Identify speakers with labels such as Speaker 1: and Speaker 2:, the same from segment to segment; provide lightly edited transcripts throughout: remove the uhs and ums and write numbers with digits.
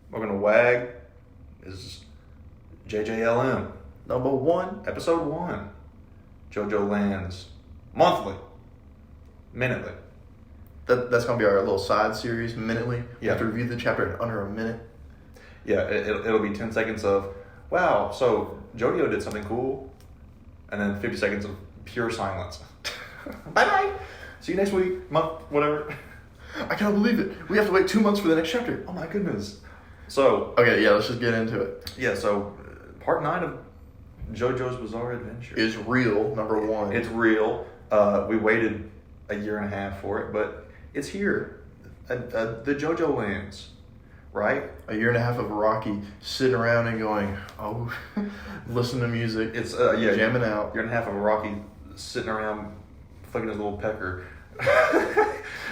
Speaker 1: Welcome to WAG. This is JOJOLM.
Speaker 2: Number 1.
Speaker 1: Episode 1. JOJOLands. Monthly. Minutely.
Speaker 2: That's going to be our little side series, minutely.
Speaker 1: Yeah.
Speaker 2: We have to review the chapter in under a minute.
Speaker 1: Yeah, it'll be 10 seconds of, wow, so JoJo did something cool. And then 50 seconds of pure silence. Bye-bye. See you next week, month, whatever.
Speaker 2: I can't believe it. We have to wait 2 months for the next chapter.
Speaker 1: Oh my goodness. So.
Speaker 2: Okay, yeah, let's just get into it.
Speaker 1: Yeah, so part 9 of JoJo's Bizarre Adventure.
Speaker 2: Is real, number 1.
Speaker 1: It's real. We waited a year and a half for it, but it's here. The JoJOLands, right?
Speaker 2: A year and a half of Rocky sitting around and going, oh, listen to music.
Speaker 1: It's jamming
Speaker 2: out.
Speaker 1: Year and a half of Rocky sitting around flicking his little pecker.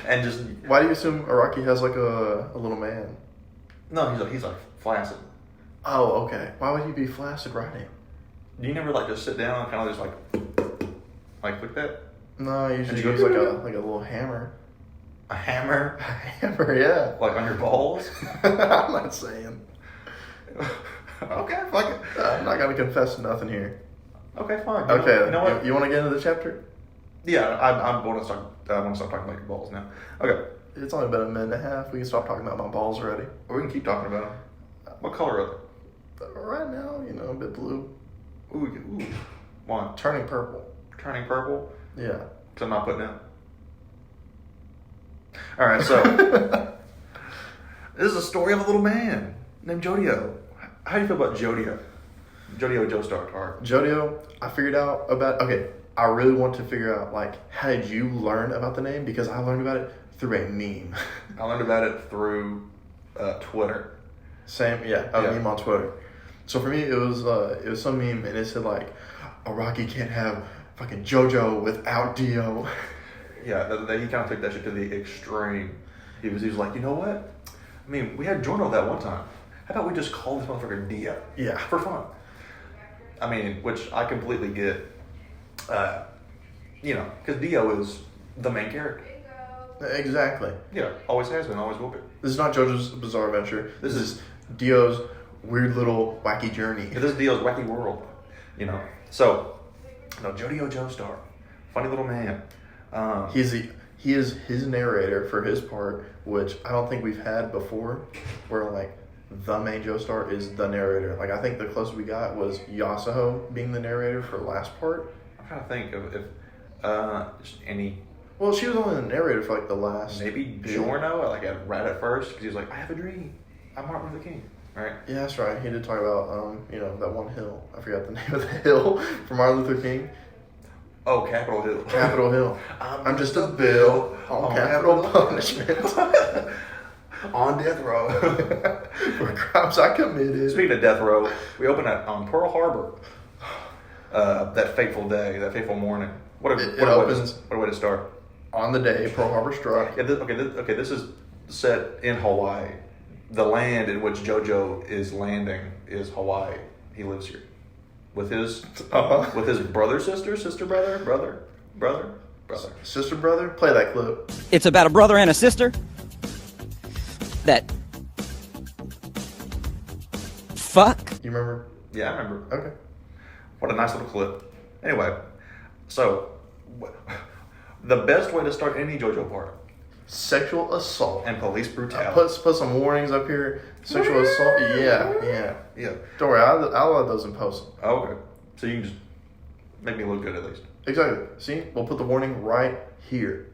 Speaker 1: And just...
Speaker 2: Why do you assume Araki has like a little man?
Speaker 1: No, he's like flaccid.
Speaker 2: Oh, okay. Why would he be flaccid riding?
Speaker 1: Do you never like just sit down and kind of just like that?
Speaker 2: No, I usually
Speaker 1: you
Speaker 2: use
Speaker 1: go,
Speaker 2: like a little hammer.
Speaker 1: A hammer?
Speaker 2: A hammer, yeah.
Speaker 1: Like on your balls?
Speaker 2: I'm not saying.
Speaker 1: Okay, fuck it.
Speaker 2: I'm not gonna confess nothing here.
Speaker 1: Okay, fine.
Speaker 2: Okay,
Speaker 1: you know what?
Speaker 2: You want to get into the chapter?
Speaker 1: Yeah, I want to start talking about your balls now. Okay.
Speaker 2: It's only been a minute and a half. We can stop talking about my balls already.
Speaker 1: Or we can keep talking about them. What color are
Speaker 2: But right now, a bit blue.
Speaker 1: they? Ooh. Why?
Speaker 2: Turning purple.
Speaker 1: Turning purple?
Speaker 2: Yeah.
Speaker 1: Because I'm not putting out. All right, so this is a story of a little man named JoJo. How do you feel about JoJo? JoJo Joestar Tar.
Speaker 2: JoJo, I figured out about... Okay, I really want to figure out, how did you learn about the name? Because I learned about it through a meme.
Speaker 1: I learned about it through Twitter.
Speaker 2: Same, yeah, a meme on Twitter. So for me, it was some meme, and it said, Araki can't have fucking JoJo without Dio.
Speaker 1: Yeah, he kind of took that shit to the extreme. He was like, you know what? I mean, we had Jorno that one time. How about we just call this motherfucker Dio?
Speaker 2: Yeah.
Speaker 1: For fun. I mean, which I completely get. Because Dio is the main character.
Speaker 2: Exactly.
Speaker 1: Yeah, always has been, always will be.
Speaker 2: This is not JoJo's Bizarre Adventure. This is Dio's weird little wacky journey.
Speaker 1: This is Dio's wacky world. So, JoJo Joestar. Funny little man.
Speaker 2: He is his narrator for his part, which I don't think we've had before, where the main Joestar is the narrator. I think the closest we got was Yasuho being the narrator for the last part.
Speaker 1: I'm trying to think of if just any.
Speaker 2: Well, she was only the narrator for the last.
Speaker 1: Maybe Jorno, right at first, because he was like, I have a dream. I'm Martin Luther King. Right?
Speaker 2: Yeah, that's right. He did talk about that one hill. I forgot the name of the hill from Martin Luther King.
Speaker 1: Oh, Capitol Hill.
Speaker 2: Capitol Hill. I'm just a bill on capital punishment.
Speaker 1: On death row.
Speaker 2: For crimes I committed.
Speaker 1: Speaking of death row, we opened on Pearl Harbor. That fateful day, that fateful morning. What a way to start.
Speaker 2: On the day Pearl Harbor struck.
Speaker 1: Yeah, this is set in Hawaii. The land in which JoJo is landing is Hawaii. He lives here. With his brother, sister, brother.
Speaker 2: Sister, brother? Play that clip.
Speaker 3: It's about a brother and a sister that fuck.
Speaker 2: You remember?
Speaker 1: Yeah, I remember.
Speaker 2: Okay.
Speaker 1: What a nice little clip. Anyway, so the best way to start any JoJo part.
Speaker 2: Sexual assault.
Speaker 1: And police brutality.
Speaker 2: Put some warnings up here. Sexual assault. Yeah. Don't worry, I'll let those in post.
Speaker 1: Oh, okay. So you can just make me look good at least.
Speaker 2: Exactly. See? We'll put the warning right here.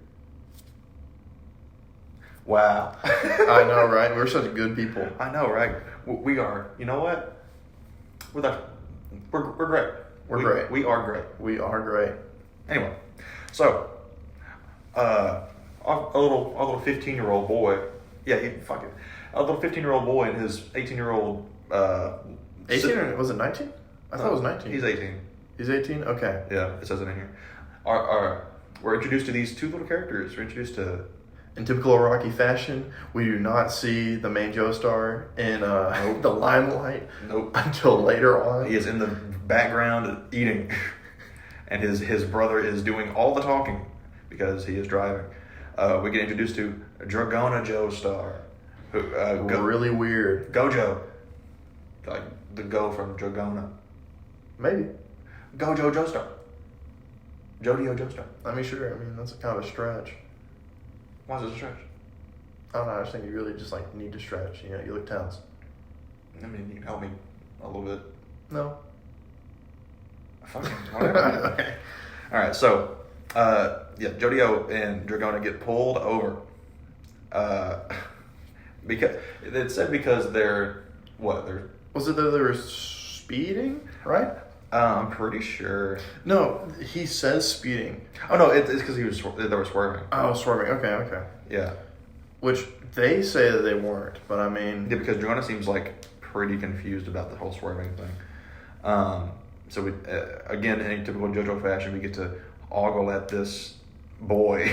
Speaker 1: Wow.
Speaker 2: I know, right? We're such good people.
Speaker 1: I know, right? We are. You know what? We're great.
Speaker 2: We're great.
Speaker 1: We are great.
Speaker 2: We are great.
Speaker 1: Anyway, so our little 15-year-old boy. Yeah, a little 15-year-old boy and his 18-year-old.
Speaker 2: 18 or was it 19? I thought it was 19.
Speaker 1: He's 18.
Speaker 2: He's 18? Okay.
Speaker 1: Yeah, it says it in here. We're introduced to these two little characters. We're introduced to...
Speaker 2: In typical Iraqi fashion, we do not see the main Joestar in the limelight until later on.
Speaker 1: He is in the background eating, and his brother is doing all the talking because he is driving. We get introduced to Dragona Joestar.
Speaker 2: Really weird.
Speaker 1: Gojo. Like the Go from Dragona.
Speaker 2: Maybe.
Speaker 1: Gojo Joestar. Jodio Joestar.
Speaker 2: I mean, sure. I mean, that's kind of a stretch.
Speaker 1: Why is it a stretch?
Speaker 2: I don't know. I just think you really just like need to stretch. You know, you look tense.
Speaker 1: I mean, you can help me a little bit.
Speaker 2: No.
Speaker 1: Fucking whatever. Okay. All right. So, Jodio and Dragona get pulled over. Because it said because they're what they're.
Speaker 2: Was it that they were speeding? Right.
Speaker 1: I'm pretty sure.
Speaker 2: No, he says speeding.
Speaker 1: Oh no, it's because they were swerving.
Speaker 2: Oh, swerving. Okay.
Speaker 1: Yeah.
Speaker 2: Which they say that they weren't, but I mean.
Speaker 1: Yeah, because Dragona seems like pretty confused about the whole swerving thing. So we again, in typical JoJo fashion, we get to ogle at this boy.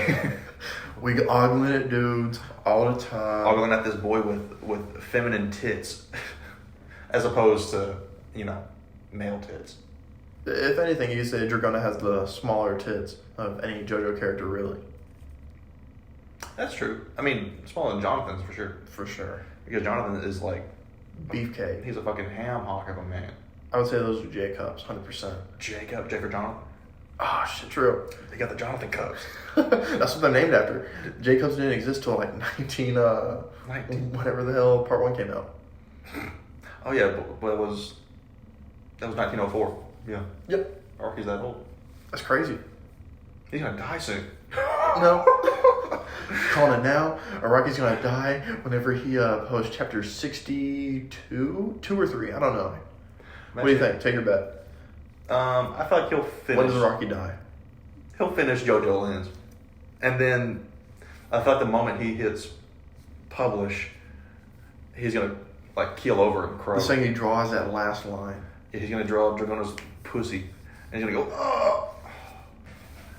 Speaker 2: We ogling at dudes all the time.
Speaker 1: Ogling at this boy with feminine tits, as opposed to male tits.
Speaker 2: If anything, you say Dragona has the smaller tits of any JoJo character, really.
Speaker 1: That's true. I mean, smaller than Jonathan's for sure.
Speaker 2: For sure.
Speaker 1: Because Jonathan is like
Speaker 2: Beefcake.
Speaker 1: he's a fucking ham hock of a man.
Speaker 2: I would say those are J cups, 100%.
Speaker 1: J for Jonathan.
Speaker 2: Oh shit, true.
Speaker 1: They got the Jonathan cups.
Speaker 2: That's what they're named after. J cups didn't exist till like 19 whatever the hell part 1 came out.
Speaker 1: Oh yeah, but that was 1904. Yeah.
Speaker 2: Yep.
Speaker 1: Arky's that old.
Speaker 2: That's crazy.
Speaker 1: He's gonna die soon.
Speaker 2: No. Calling it now. Araki's gonna die whenever he posts chapter 62, 2 or 3. I don't know. What do you think? Take your bet.
Speaker 1: I feel like he'll finish.
Speaker 2: When does Araki die?
Speaker 1: He'll finish JoJoLands, and then I feel like the moment he hits publish, he's gonna like keel over and cry.
Speaker 2: The second he draws that last line.
Speaker 1: Yeah, he's gonna draw Dragona's pussy, and he's gonna go. Oh.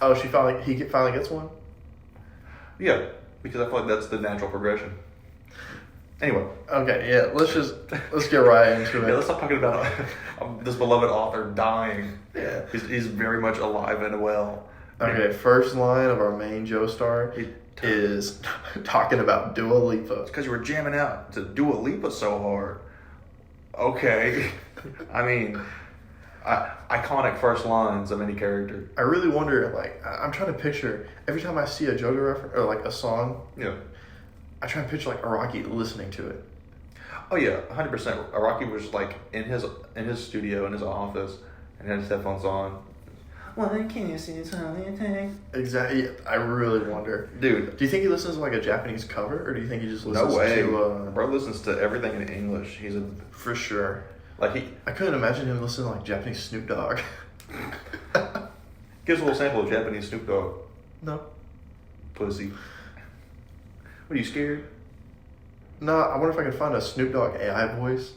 Speaker 2: Oh, he finally gets one.
Speaker 1: Yeah, because I feel like that's the natural progression. Anyway.
Speaker 2: Okay, yeah, let's get right into it.
Speaker 1: Yeah, let's stop talking about this beloved author dying.
Speaker 2: Yeah.
Speaker 1: He's very much alive and well.
Speaker 2: Okay, first line of our main Joestar is talking about Dua Lipa.
Speaker 1: It's because you were jamming out to Dua Lipa so hard. Okay. I mean, iconic first lines of any character.
Speaker 2: I really wonder, like, I'm trying to picture, every time I see a JoJo reference, or like a song,
Speaker 1: Yeah.
Speaker 2: I try and picture like Araki listening to it.
Speaker 1: Oh yeah, 100%. Araki was like in his studio, in his office, and had his headphones on. Why can't you see anything?
Speaker 2: Exactly. I really wonder.
Speaker 1: Dude.
Speaker 2: Do you think he listens to like a Japanese cover, or do you think he just listens
Speaker 1: No way.
Speaker 2: to...
Speaker 1: Bro listens to everything in English. He's a...
Speaker 2: For sure.
Speaker 1: Like
Speaker 2: I couldn't imagine him listening to like Japanese Snoop Dogg.
Speaker 1: Gives a little sample of Japanese Snoop Dogg.
Speaker 2: No.
Speaker 1: Pussy. What, are you scared?
Speaker 2: No, I wonder if I could find a Snoop Dogg AI voice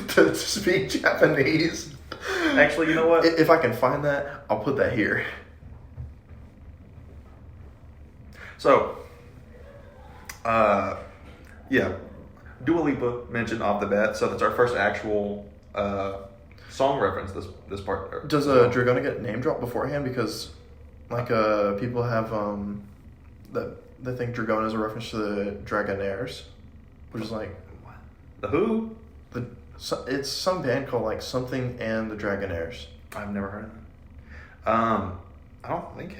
Speaker 2: to speak Japanese.
Speaker 1: Actually, you know what?
Speaker 2: If I can find that, I'll put that here.
Speaker 1: So, yeah, Dua Lipa mentioned off the bat, so that's our first actual song reference. This part.
Speaker 2: Does Dragona get name dropped beforehand? Because like people have that they think Dragona is a reference to the Dragonaires, which is like
Speaker 1: the who?
Speaker 2: It's some band called like something and the Dragonaires.
Speaker 1: I've never heard of that. I don't think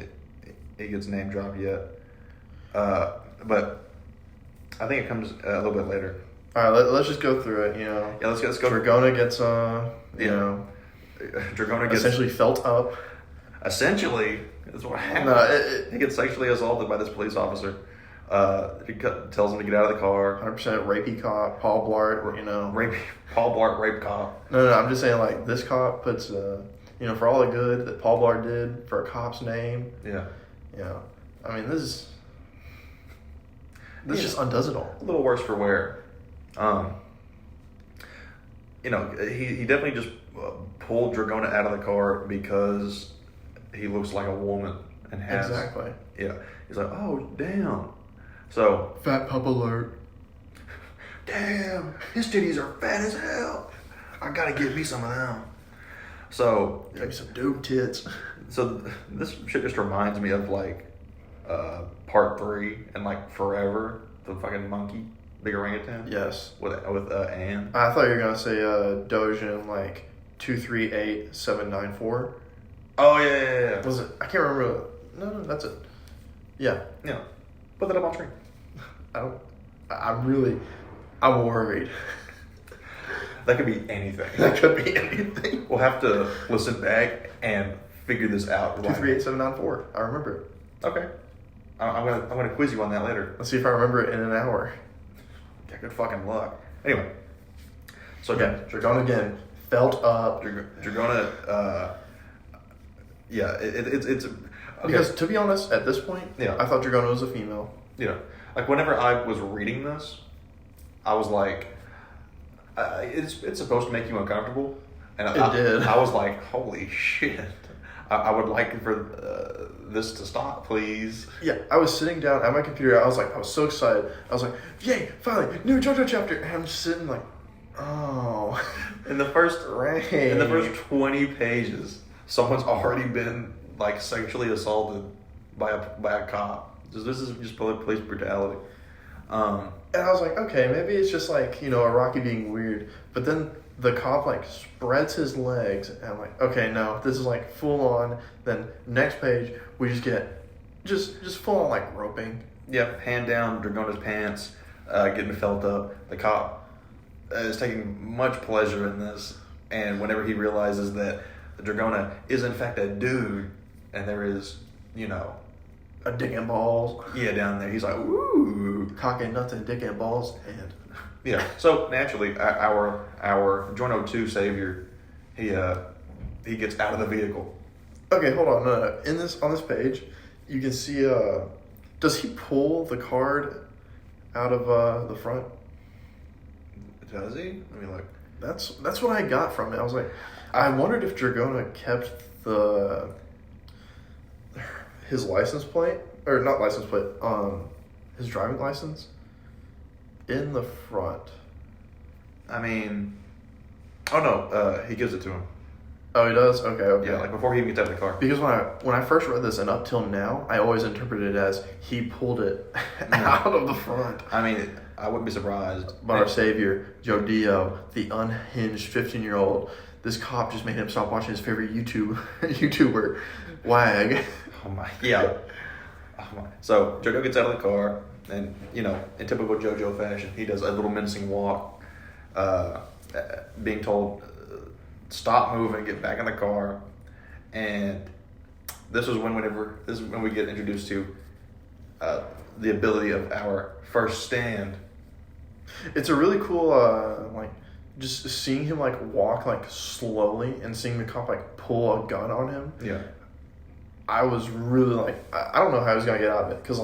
Speaker 1: it gets name dropped yet, but I think it comes a little bit later.
Speaker 2: All right, let's just go through it.
Speaker 1: Yeah, let's go.
Speaker 2: Dragona gets
Speaker 1: Dragona gets
Speaker 2: essentially felt up.
Speaker 1: Essentially, that's what happened.
Speaker 2: No,
Speaker 1: he gets sexually assaulted by this police officer. He tells him to get out of the car.
Speaker 2: 100% rapey cop, Paul Blart,
Speaker 1: Paul Blart, rape cop.
Speaker 2: No, I'm just saying, like, this cop puts, for all the good that Paul Blart did for a cop's name.
Speaker 1: Yeah.
Speaker 2: I mean, this just undoes it all.
Speaker 1: A little worse for wear. He definitely just pulled Dragona out of the car because he looks like a woman and has...
Speaker 2: Exactly.
Speaker 1: Yeah. He's like, oh, damn. So...
Speaker 2: Fat pup alert.
Speaker 1: Damn, his titties are fat as hell. I gotta get me some of them. So...
Speaker 2: Maybe some dude tits.
Speaker 1: So this shit just reminds me of, like, part 3 and, like, Forever, the fucking monkey. big orangutan.
Speaker 2: Yes.
Speaker 1: With Anne.
Speaker 2: I thought you were gonna say Dojin like 238794.
Speaker 1: Oh yeah.
Speaker 2: Was it? I can't remember. No, that's it. Yeah.
Speaker 1: Yeah. Put that up on screen.
Speaker 2: I'm worried.
Speaker 1: That could be anything.
Speaker 2: That could be anything.
Speaker 1: We'll have to listen back and figure this out.
Speaker 2: 238794. I remember it.
Speaker 1: Okay. I'm gonna quiz you on that later.
Speaker 2: Let's see if I remember it in an hour.
Speaker 1: Yeah, good fucking luck. Anyway. So
Speaker 2: Yeah, Dragona again. Felt up.
Speaker 1: Dragona. Yeah, it's okay.
Speaker 2: Because to be honest, at this point,
Speaker 1: Yeah.
Speaker 2: I thought Dragona was a female.
Speaker 1: Yeah, like whenever I was reading this, I was like, it's supposed to make you uncomfortable, and
Speaker 2: It did.
Speaker 1: I was like, holy shit, I would like for this to stop, please.
Speaker 2: Yeah, I was sitting down at my computer. I was so excited. I was like, yay, finally, new JoJo chapter. And I'm just sitting like, oh.
Speaker 1: In the first
Speaker 2: Right.
Speaker 1: 20 pages, someone's already been like sexually assaulted by a cop. This is just police brutality.
Speaker 2: And I was like, okay, maybe it's just like, a Rocky being weird. But then the cop like spreads his legs, and I'm like, okay, no, this is like full on. Then next page, we just get just full on like roping.
Speaker 1: Yep, hand down Dragona's pants, getting felt up. The cop is taking much pleasure in this, and whenever he realizes that Dragona is in fact a dude, and there is,
Speaker 2: A dick and balls.
Speaker 1: yeah, down there, he's like, ooh.
Speaker 2: Cock and nuts and dick and balls and...
Speaker 1: Yeah, so naturally, our Joino 2 savior, he gets out of the vehicle.
Speaker 2: Okay, hold on. No. On this page, you can see, does he pull the card out of the front?
Speaker 1: Does he? Let me look.
Speaker 2: That's what I got from it. I was like, I wondered if Dragona kept his license plate, or not license plate, his driving license in the front.
Speaker 1: I mean, oh no, he gives it to him.
Speaker 2: Oh, he does? Okay.
Speaker 1: Yeah, like before he even gets out of the car.
Speaker 2: Because when I first read this and up till now, I always interpreted it as he pulled it out of the front.
Speaker 1: I mean, I wouldn't be surprised.
Speaker 2: But our savior, Joe Dio, the unhinged 15-year-old, this cop just made him stop watching his favorite YouTuber, WAG.
Speaker 1: Oh my, yeah. Oh my. So JoJo gets out of the car, and in typical JoJo fashion, he does a little mincing walk, being told, stop moving, get back in the car, and this is when we get introduced to the ability of our first stand.
Speaker 2: It's a really cool, just seeing him walk slowly and seeing the cop pull a gun on him.
Speaker 1: Yeah.
Speaker 2: I was really I don't know how he was gonna get out of it, because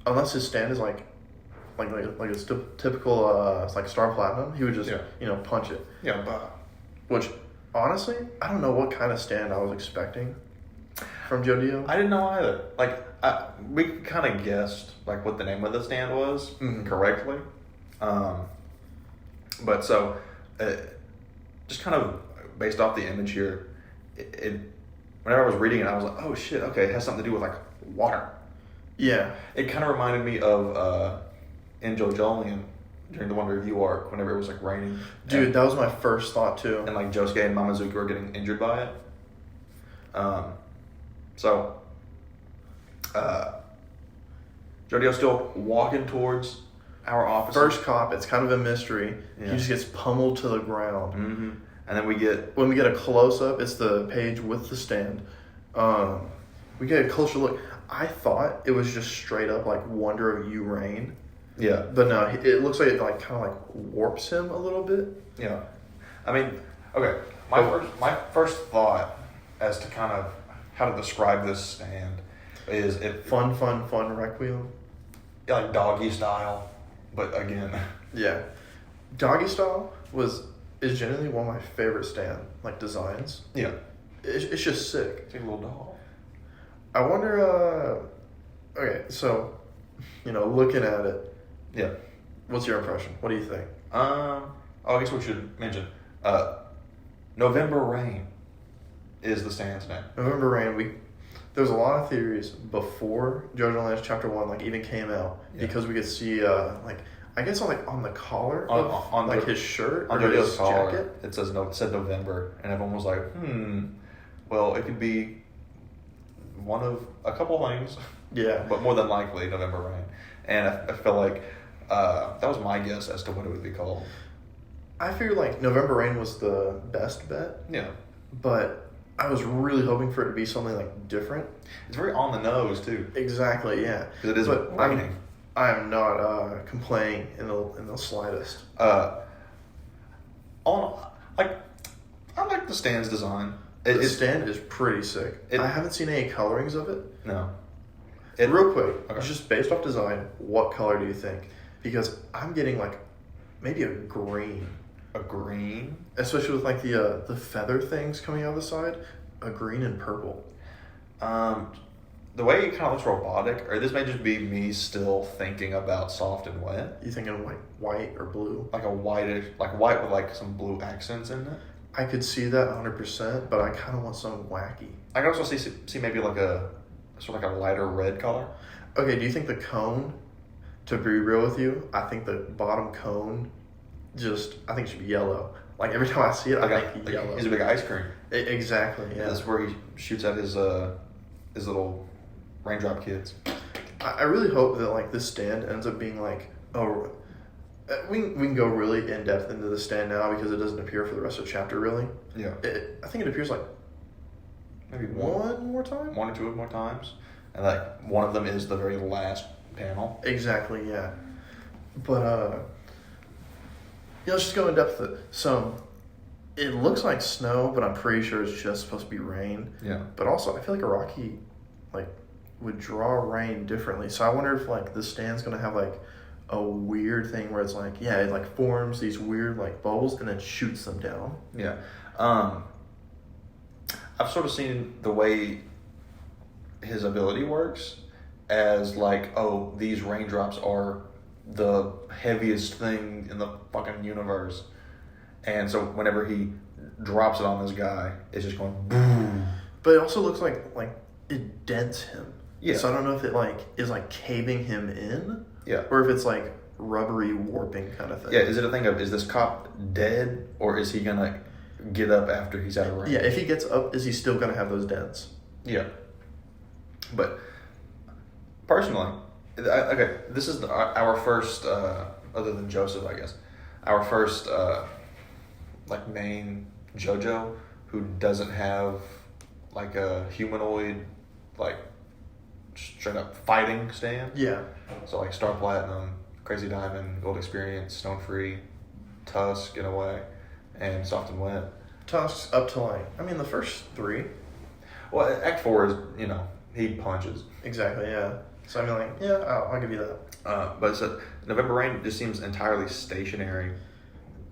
Speaker 2: unless his stand is like a typical Star Platinum, he would just punch it.
Speaker 1: Yeah, but
Speaker 2: Which honestly, I don't know what kind of stand I was expecting from Joe Dio.
Speaker 1: I didn't know either. We kind of guessed what the name of the stand was correctly, but so just kind of based off the image here, it whenever I was reading it, I was like, oh shit, okay, it has something to do with water.
Speaker 2: Yeah.
Speaker 1: It kind of reminded me of in JOJOLANds during the One Review arc, whenever it was raining.
Speaker 2: Dude, that was my first thought too.
Speaker 1: And Josuke and Mamazuki were getting injured by it. So Jodio's still walking towards our office.
Speaker 2: First cop, it's kind of a mystery.
Speaker 1: Yeah.
Speaker 2: He just gets pummeled to the ground.
Speaker 1: Mm-hmm. And then we get...
Speaker 2: When we get a close-up, it's the page with the stand. We get a closer look. I thought it was just straight up Wonder of You Rain.
Speaker 1: Yeah.
Speaker 2: But no, it looks like it kind of warps him a little bit.
Speaker 1: Yeah. I mean, okay. My first thought as to kind of how to describe this stand is it...
Speaker 2: Fun Requiem.
Speaker 1: Yeah, doggy style. But again...
Speaker 2: Yeah. Doggy style is generally one of my favorite stand designs.
Speaker 1: Yeah.
Speaker 2: It's just sick.
Speaker 1: It's like a little doll.
Speaker 2: I wonder, okay, so, looking at it.
Speaker 1: Yeah.
Speaker 2: What's your impression? What do you think?
Speaker 1: I guess we should mention, November Rain is the stand's name.
Speaker 2: November Rain, there was a lot of theories before JoJoLands Chapter 1, even came out, because we could see, I guess on the collar
Speaker 1: On-
Speaker 2: of
Speaker 1: on
Speaker 2: like
Speaker 1: the-
Speaker 2: his shirt
Speaker 1: On
Speaker 2: or
Speaker 1: JoJo's
Speaker 2: his
Speaker 1: collar,
Speaker 2: jacket.
Speaker 1: it said November, and everyone was like, well, it could be one of a couple things,
Speaker 2: Yeah.
Speaker 1: but more than likely November Rain. And I feel like that was my guess as to what it would be called.
Speaker 2: I figured like November Rain was the best bet,
Speaker 1: Yeah.
Speaker 2: but I was really hoping for it to be something like different.
Speaker 1: It's very on the nose, too,
Speaker 2: Exactly, yeah.
Speaker 1: because it is
Speaker 2: But
Speaker 1: raining.
Speaker 2: I am not complaining in the slightest.
Speaker 1: I like the stand's design.
Speaker 2: The stand is pretty sick. I haven't seen any colorings of it.
Speaker 1: No.
Speaker 2: Real quick,
Speaker 1: Okay.
Speaker 2: just based off design, what color do you think? Because I'm getting like maybe a green,
Speaker 1: A green?
Speaker 2: especially with like the feather things coming out of the side, a green and purple.
Speaker 1: The way it kind of looks robotic, or this may just be me still thinking about soft and wet.
Speaker 2: You thinking like white or blue?
Speaker 1: Like a whitish, like white with like some blue accents in it.
Speaker 2: I could see that 100%, but I kind of want something wacky.
Speaker 1: I could also see maybe like a sort of like a lighter red color.
Speaker 2: Okay, do you think the cone, to be real with you, I think the bottom cone I think it should be yellow. Like every time I see it, I think yellow.
Speaker 1: He's a big ice cream.
Speaker 2: Exactly, yeah.
Speaker 1: That's where he shoots at his little raindrop kids.
Speaker 2: I really hope that like this stand ends up being like we can go really in depth into the stand now because it doesn't appear for the rest of the chapter really.
Speaker 1: Yeah.
Speaker 2: I think it appears like
Speaker 1: Maybe
Speaker 2: one more time.
Speaker 1: one or two more times, and like one of them is the very last panel.
Speaker 2: Exactly, yeah. But let's just go in depth with it. So it looks like snow, but I'm pretty sure it's just supposed to be rain.
Speaker 1: Yeah.
Speaker 2: But also, I feel like a Rocky like would draw rain differently. So I wonder if like this stand's gonna have like a weird thing where it's like, yeah, it like forms these weird like bubbles and then shoots them down.
Speaker 1: Yeah. I've sort of seen the way his ability works as like, oh, these raindrops are the heaviest thing in the fucking universe. And so whenever he drops it on this guy, it's just going boom.
Speaker 2: But it also looks like it dents him.
Speaker 1: Yeah.
Speaker 2: So I don't know if it like is like caving him in.
Speaker 1: Yeah.
Speaker 2: Or if it's like rubbery warping kind of thing.
Speaker 1: Yeah, is it a thing of, is this cop dead, or is he gonna get up after he's out of range?
Speaker 2: Yeah, if he gets up, is he still gonna have those dents?
Speaker 1: Yeah. But personally, okay, this is our first, other than Joseph, I guess, our first like main JoJo who doesn't have like a humanoid, like straight up fighting stand.
Speaker 2: Yeah.
Speaker 1: So like Star Platinum, Crazy Diamond, Gold Experience, Stone Free, Tusk in a way, and Soft and Wet.
Speaker 2: Tusk's up to like, I mean, the first three.
Speaker 1: Well, Act 4 is, he punches.
Speaker 2: Exactly, yeah. So I mean, like, yeah, I'll give you that.
Speaker 1: But so November Rain just seems entirely stationary.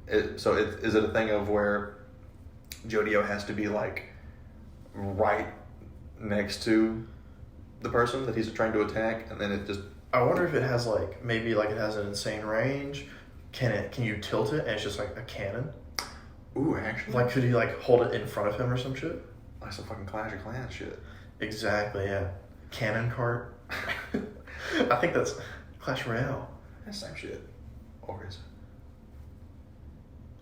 Speaker 1: Is it a thing of where Jodio has to be like right next to the person that he's trying to attack, and then it just...
Speaker 2: I wonder if it has like, maybe like it has an insane range. Can you tilt it and it's just like a cannon?
Speaker 1: Ooh, actually.
Speaker 2: Like, could you like hold it in front of him or some shit?
Speaker 1: Like some fucking Clash of Clans shit.
Speaker 2: Exactly, yeah. Cannon cart. I think that's Clash Royale.
Speaker 1: That's the same shit. Or is it?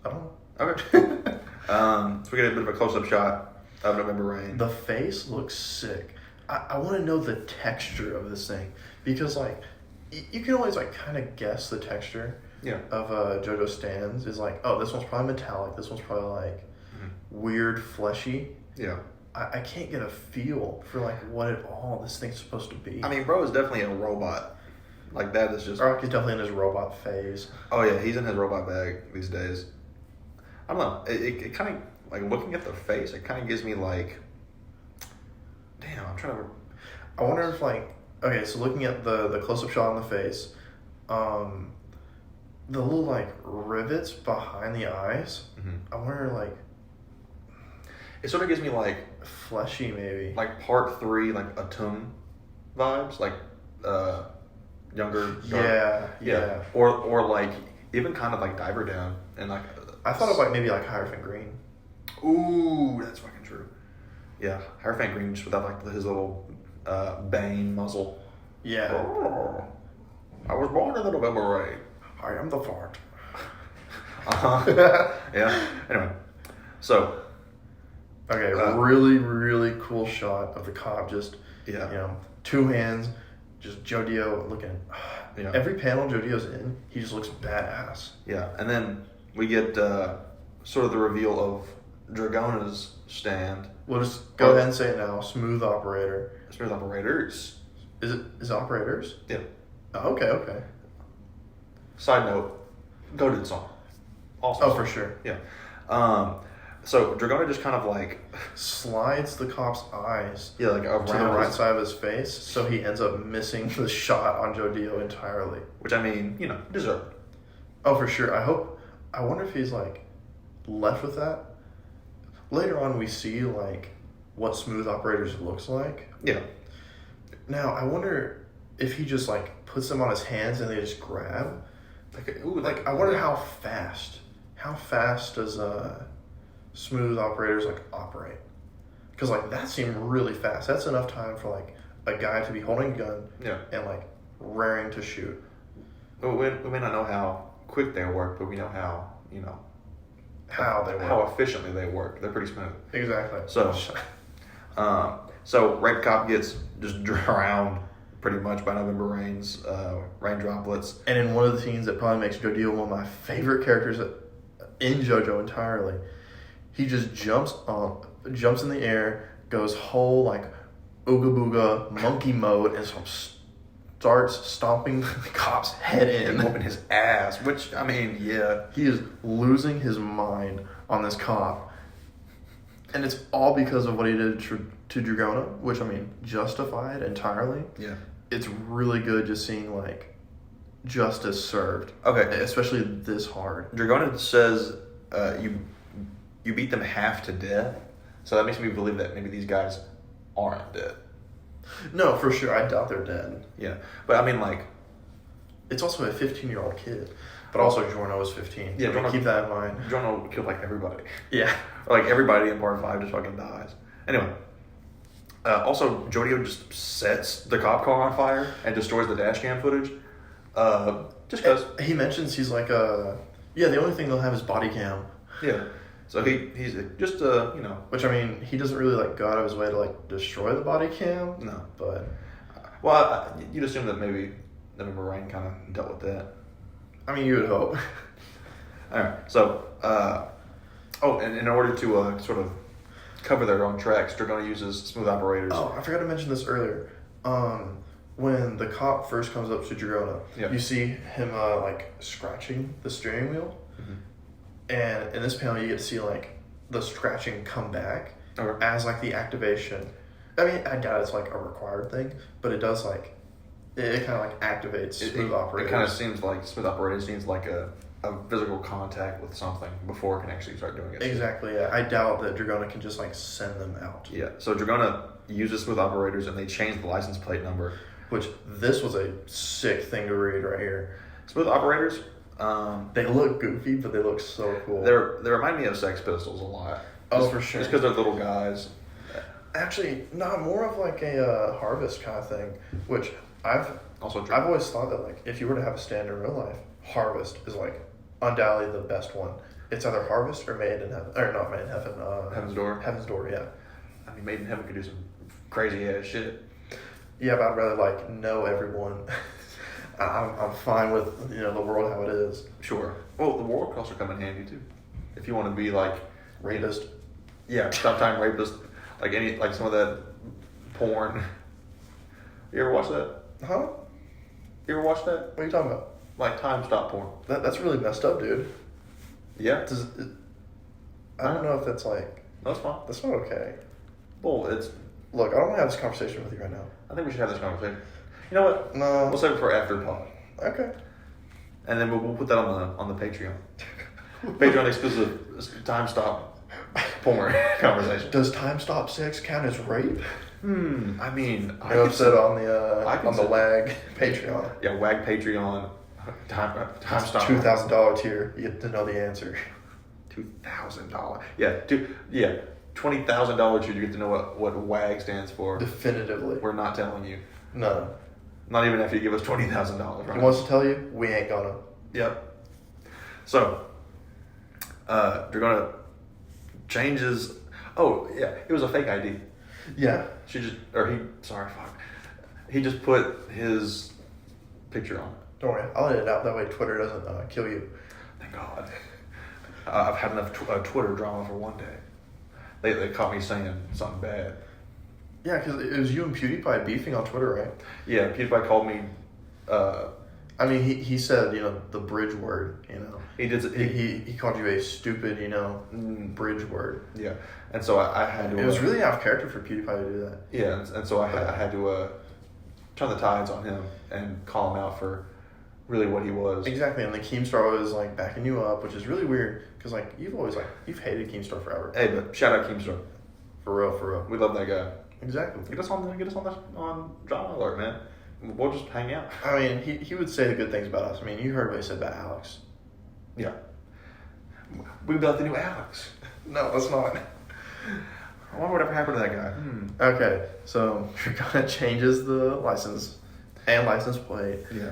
Speaker 2: I don't know.
Speaker 1: Okay. So we get a bit of a close-up shot of November Rain.
Speaker 2: The face looks sick. I want to know the texture of this thing because like you can always like kind of guess the texture of JoJo stands is like, oh, this one's probably metallic, this one's probably like weird fleshy.
Speaker 1: Yeah.
Speaker 2: I can't get a feel for like what at all this thing's supposed to be.
Speaker 1: I mean, bro is definitely a robot. Like, that is just...
Speaker 2: Rocky's definitely in his robot phase.
Speaker 1: Oh yeah, he's in his robot bag these days. I don't know. It kind of, like, looking at the face, it kind of gives me like... Damn, I'm trying to...
Speaker 2: I wonder if like, okay, so looking at the close-up shot on the face, the little like rivets behind the eyes, I wonder like...
Speaker 1: It sort of gives me like...
Speaker 2: Fleshy maybe.
Speaker 1: Like part 3, like Atum vibes, like younger.
Speaker 2: Yeah.
Speaker 1: Or like even kind of like Diver Down and like.
Speaker 2: I thought of like maybe like Hierophant Green.
Speaker 1: Ooh, that's fucking true. Yeah, Hierophant Green just without like his little bane muzzle.
Speaker 2: Yeah.
Speaker 1: I was born in the November Rain.
Speaker 2: I am the fart.
Speaker 1: Yeah. Anyway, so.
Speaker 2: Okay, really, really cool shot of the cop just,
Speaker 1: Yeah.
Speaker 2: two hands, just Jodio looking.
Speaker 1: Yeah.
Speaker 2: Every panel Jodio's in, he just looks badass.
Speaker 1: Yeah, and then we get sort of the reveal of Dragona's stand.
Speaker 2: We'll just go ahead and say it now. Smooth operator.
Speaker 1: Smooth operators.
Speaker 2: Is it operators?
Speaker 1: Yeah.
Speaker 2: Oh, okay.
Speaker 1: Side note, goated song. Awesome.
Speaker 2: Oh, for sure.
Speaker 1: Yeah. So Dragona just kind of like
Speaker 2: slides the cop's eyes
Speaker 1: like around
Speaker 2: to the right side of his face, so he ends up missing the shot on Jodio entirely.
Speaker 1: Which, I mean, deserved.
Speaker 2: Oh, for sure. I wonder if he's like left with that. Later on, we see like what smooth operators looks like.
Speaker 1: Yeah.
Speaker 2: Now, I wonder if he just like puts them on his hands and they just grab. I wonder how fast does smooth operators like operate? Because like that seemed really fast. That's enough time for like a guy to be holding a gun and like raring to shoot.
Speaker 1: We may not know how quick they work, but we know how
Speaker 2: how they work,
Speaker 1: how efficiently they work. They're pretty smooth.
Speaker 2: Exactly.
Speaker 1: So Rape Cop gets just drowned pretty much by November rains, rain droplets.
Speaker 2: And in one of the scenes that probably makes Jodio one of my favorite characters in JoJo entirely, he just jumps in the air, goes whole like ooga booga monkey mode, and starts stomping the cop's head in.
Speaker 1: And whooping his ass, which, I mean, yeah.
Speaker 2: He is losing his mind on this cop. And it's all because of what he did to Dragona, which, I mean, justified entirely.
Speaker 1: Yeah.
Speaker 2: It's really good just seeing, like, justice served.
Speaker 1: Okay.
Speaker 2: Especially this hard.
Speaker 1: Dragona says you beat them half to death, so that makes me believe that maybe these guys aren't dead.
Speaker 2: No, for sure. I doubt they're dead.
Speaker 1: Yeah. But, I mean, like...
Speaker 2: It's also a 15-year-old kid. But also, Giorno was 15.
Speaker 1: Yeah,
Speaker 2: Giorno, keep that in mind.
Speaker 1: Giorno killed, like, everybody.
Speaker 2: Yeah.
Speaker 1: Like, everybody in Part 5 just fucking dies. Anyway. Also, Jodio just sets the cop car on fire and destroys the dash cam footage. Just because.
Speaker 2: He mentions he's like, the only thing they'll have is body cam.
Speaker 1: Yeah. So he's just,
Speaker 2: Which, I mean, he doesn't really, like, go out of his way to, like, destroy the body cam.
Speaker 1: No.
Speaker 2: But.
Speaker 1: Well, you'd assume that maybe November Rain kind of dealt with that.
Speaker 2: I mean, you would hope.
Speaker 1: Alright, so, and in order to sort of cover their own tracks, Dragona uses smooth operators.
Speaker 2: Oh, I forgot to mention this earlier. When the cop first comes up to Dragona, you see him, like, scratching the steering wheel. Mm-hmm. And in this panel, you get to see, like, the scratching come back as, like, the activation. I mean, I doubt it's, like, a required thing, but it does, like, it kind of, like, activates smooth operators.
Speaker 1: It kind of seems like smooth operators needs, like, a physical contact with something before it can actually start doing it.
Speaker 2: Exactly, yeah. I doubt that Dragona can just, like, send them out.
Speaker 1: Yeah, so Dragona uses smooth operators, and they change the license plate number.
Speaker 2: Which, this was a sick thing to read right here.
Speaker 1: Smooth operators...
Speaker 2: they look goofy, but they look so cool.
Speaker 1: They remind me of Sex Pistols a lot.
Speaker 2: Oh, for sure.
Speaker 1: Just because they're little guys.
Speaker 2: Actually, not more of like a Harvest kind of thing, which I've always thought that like if you were to have a stand in real life, Harvest is like undoubtedly the best one. It's either Harvest or Made in Heaven, or not Made in Heaven.
Speaker 1: Heaven's Door.
Speaker 2: Heaven's Door, yeah.
Speaker 1: I mean, Made in Heaven could do some crazy ass shit.
Speaker 2: Yeah, but I'd rather like know everyone. I'm fine with the world how it is.
Speaker 1: Sure. Well, the world could also come in handy too, if you want to be like
Speaker 2: rapist.
Speaker 1: Yeah, stop time rapist. Like some of that porn. You ever watch that?
Speaker 2: Huh?
Speaker 1: You ever watch that?
Speaker 2: What are you talking about?
Speaker 1: Like time stop porn.
Speaker 2: That's really messed up, dude.
Speaker 1: Yeah.
Speaker 2: I don't know if that's like.
Speaker 1: That's fine.
Speaker 2: That's not okay.
Speaker 1: Well, it's.
Speaker 2: Look, I don't want to have this conversation with you right now.
Speaker 1: I think we should have this conversation. You know what?
Speaker 2: No.
Speaker 1: We'll save it for after pod.
Speaker 2: Okay.
Speaker 1: And then we'll put that on the Patreon. Patreon exclusive time stop porn conversation.
Speaker 2: Does time stop sex count as rape?
Speaker 1: I mean,
Speaker 2: I upset on the WAG Patreon.
Speaker 1: Yeah, WAG Patreon. Time stop.
Speaker 2: $2,000 tier. You get to know the answer.
Speaker 1: $2,000. Yeah. $20,000 tier. You get to know what WAG stands for.
Speaker 2: Definitively.
Speaker 1: We're not telling you.
Speaker 2: No.
Speaker 1: Not even if you give us $20,000. Right?
Speaker 2: He wants to tell you, we ain't gonna.
Speaker 1: Yep. So, Dragona changes. Oh yeah, it was a fake ID.
Speaker 2: Yeah.
Speaker 1: He just put his picture on it.
Speaker 2: Don't worry, I'll edit it out. That way Twitter doesn't kill you.
Speaker 1: Thank God. I've had enough Twitter drama for one day. They caught me saying something bad.
Speaker 2: Yeah, because it was you and PewDiePie beefing on Twitter, right?
Speaker 1: Yeah, PewDiePie called me.
Speaker 2: I mean, he said, the bridge word,
Speaker 1: He did.
Speaker 2: He called you a stupid, bridge word.
Speaker 1: Yeah, and so I had to.
Speaker 2: It was really out of character for PewDiePie to do that.
Speaker 1: Yeah, and so I had to turn the tides on him and call him out for really what he was.
Speaker 2: Exactly, and the Keemstar was like backing you up, which is really weird because you've hated Keemstar forever.
Speaker 1: Hey, but shout out Keemstar.
Speaker 2: For real.
Speaker 1: We love that guy.
Speaker 2: Exactly.
Speaker 1: Get us on Drama Alert, man. We'll just hang out.
Speaker 2: I mean, he would say the good things about us. I mean, you heard what he said about Alex.
Speaker 1: Yeah. We got the new Alex.
Speaker 2: No, let's not.
Speaker 1: I wonder whatever happened to that guy.
Speaker 2: Okay, so Dragona changes the license and license plate.
Speaker 1: Yeah.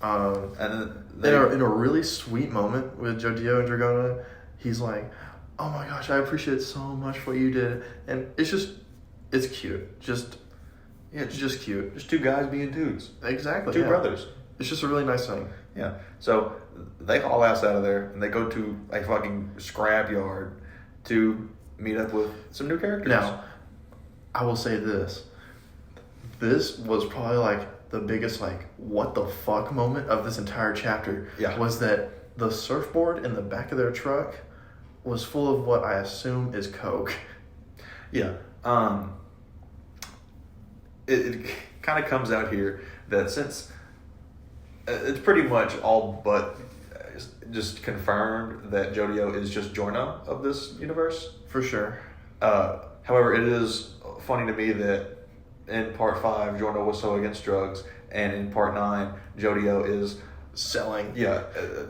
Speaker 2: And then in a really sweet moment with Jodio and Dragona, he's like, "Oh my gosh, I appreciate so much what you did," and it's cute. It's just cute.
Speaker 1: Just two guys being dudes.
Speaker 2: Exactly.
Speaker 1: Two brothers.
Speaker 2: It's just a really nice thing.
Speaker 1: Yeah. So they haul ass out of there and they go to a fucking scrapyard to meet up with some new characters.
Speaker 2: Now, I will say this. This was probably like the biggest what the fuck moment of this entire chapter.
Speaker 1: Yeah.
Speaker 2: Was that the surfboard in the back of their truck was full of what I assume is coke.
Speaker 1: Yeah. It kind of comes out here that since it's pretty much all but just confirmed that Jodio is just Jorno of this universe.
Speaker 2: For sure.
Speaker 1: However, it is funny to me that in part 5, Jorno was so against drugs, and in part 9, Jodio is
Speaker 2: selling.
Speaker 1: Yeah,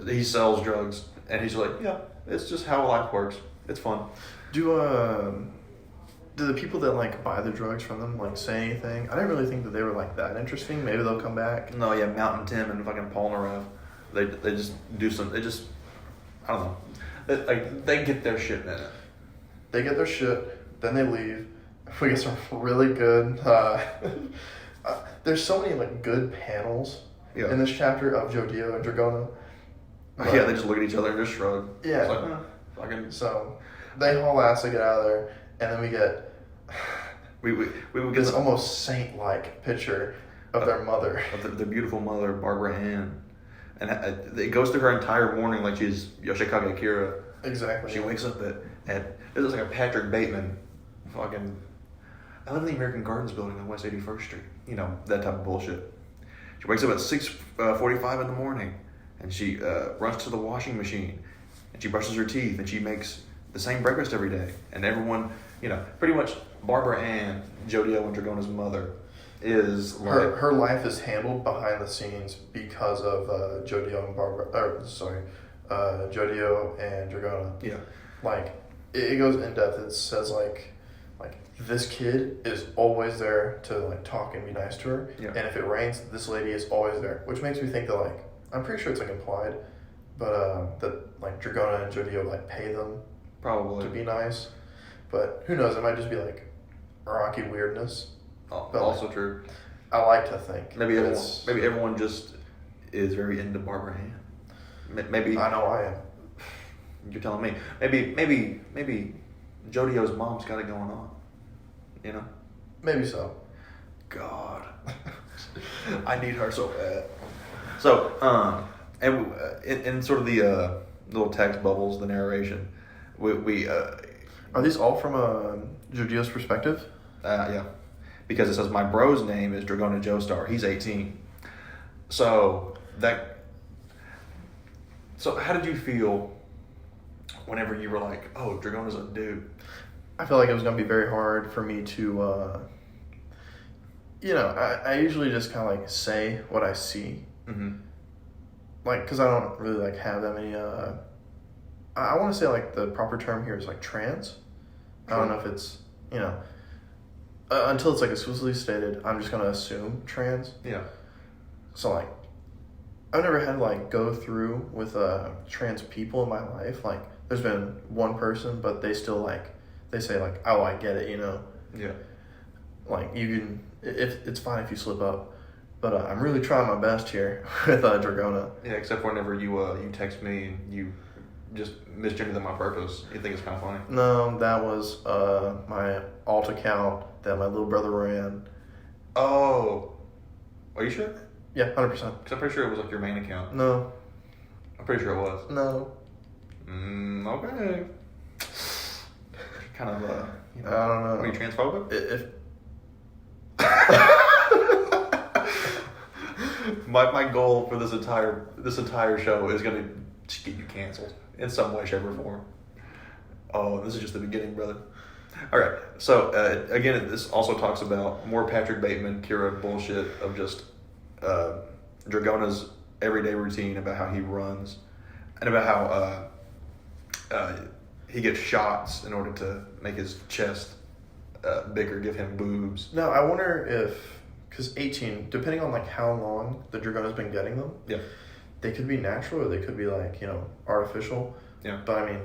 Speaker 1: he sells drugs, and he's like, yeah, it's just how life works. It's fun.
Speaker 2: Do the people that buy the drugs from them say anything? I didn't really think that they were that interesting. Maybe they'll come back.
Speaker 1: No, yeah, Mountain Tim and fucking Polnareff. They just do some. They just, I don't know. They get their shit in it.
Speaker 2: They get their shit, then they leave. We get some really good. There's so many good panels in this chapter of Jodio and Dragona.
Speaker 1: Yeah, they just look at each other and just shrug.
Speaker 2: Yeah.
Speaker 1: It's fucking.
Speaker 2: So they haul ass to get out of there, and then we get.
Speaker 1: We get
Speaker 2: this almost saint-like picture of their mother.
Speaker 1: Of their beautiful mother, Barbara Ann. And it goes through her entire morning like she's Yoshikage Kira.
Speaker 2: Exactly.
Speaker 1: She wakes up at it looks like a Patrick Bateman fucking. I live in the American Gardens building on West 81st Street. That type of bullshit. She wakes up at 6:45 in the morning, and she runs to the washing machine, and she brushes her teeth, and she makes the same breakfast every day. And everyone, pretty much Barbara Ann, Jodio and Dragona's mother, is
Speaker 2: her life is handled behind the scenes because of Jodio and Jodio and Dragona.
Speaker 1: Yeah.
Speaker 2: It goes in depth. It says this kid is always there to talk and be nice to her.
Speaker 1: Yeah.
Speaker 2: And if it rains, this lady is always there, which makes me think that I'm pretty sure it's implied, but that Dragona and Jodio pay them
Speaker 1: probably
Speaker 2: to be nice. But who knows? It might just be Rocky weirdness.
Speaker 1: But also true.
Speaker 2: I like to think
Speaker 1: maybe everyone just is very into Barbara Ann. Maybe
Speaker 2: I know I am.
Speaker 1: You're telling me. Maybe Jodio's mom's got it going on.
Speaker 2: Maybe so.
Speaker 1: God, I need her so bad. So, and in sort of the little text bubbles, the narration, we
Speaker 2: are these all from Jodio's perspective?
Speaker 1: Yeah, because it says my bro's name is Dragona Joestar. He's 18. So how did you feel whenever you were like, oh, Dragona's a dude?
Speaker 2: I feel like it was going to be very hard for me to, I usually just kind of say what I see.
Speaker 1: Mm-hmm.
Speaker 2: Because I don't really have that many, I want to say the proper term here is trans. I don't know if it's, until it's explicitly stated, I'm just going to assume trans.
Speaker 1: Yeah.
Speaker 2: So I've never had like go through with trans people in my life. Like, there's been one person, but they still like they say like, oh, I get it, you know.
Speaker 1: Yeah.
Speaker 2: Like, you can, if it's fine if you slip up, but I'm really trying my best here with Dragona.
Speaker 1: Yeah, except whenever you text me and you just misgender them on purpose. You think it's kind of funny.
Speaker 2: No, that was my alt account that my little brother ran.
Speaker 1: Oh, are you sure?
Speaker 2: Yeah, 100%.
Speaker 1: Because I'm pretty sure it was like your main account.
Speaker 2: No.
Speaker 1: I'm pretty sure it was.
Speaker 2: No.
Speaker 1: Okay. Kind of, you know.
Speaker 2: I don't know.
Speaker 1: Are you transphobic?
Speaker 2: If
Speaker 1: my goal for this entire show is going to get you canceled in some way, shape, or form. Oh, this is just the beginning, brother. All right. So again, this also talks about more Patrick Bateman, Kira bullshit of just Dragona's everyday routine about how he runs and about how he gets shots in order to make his chest bigger, give him boobs.
Speaker 2: Now, I wonder if, because 18, depending on like how long the Dragona's been getting them,
Speaker 1: Yeah.
Speaker 2: they could be natural or they could be like, you know, artificial.
Speaker 1: Yeah.
Speaker 2: But I mean,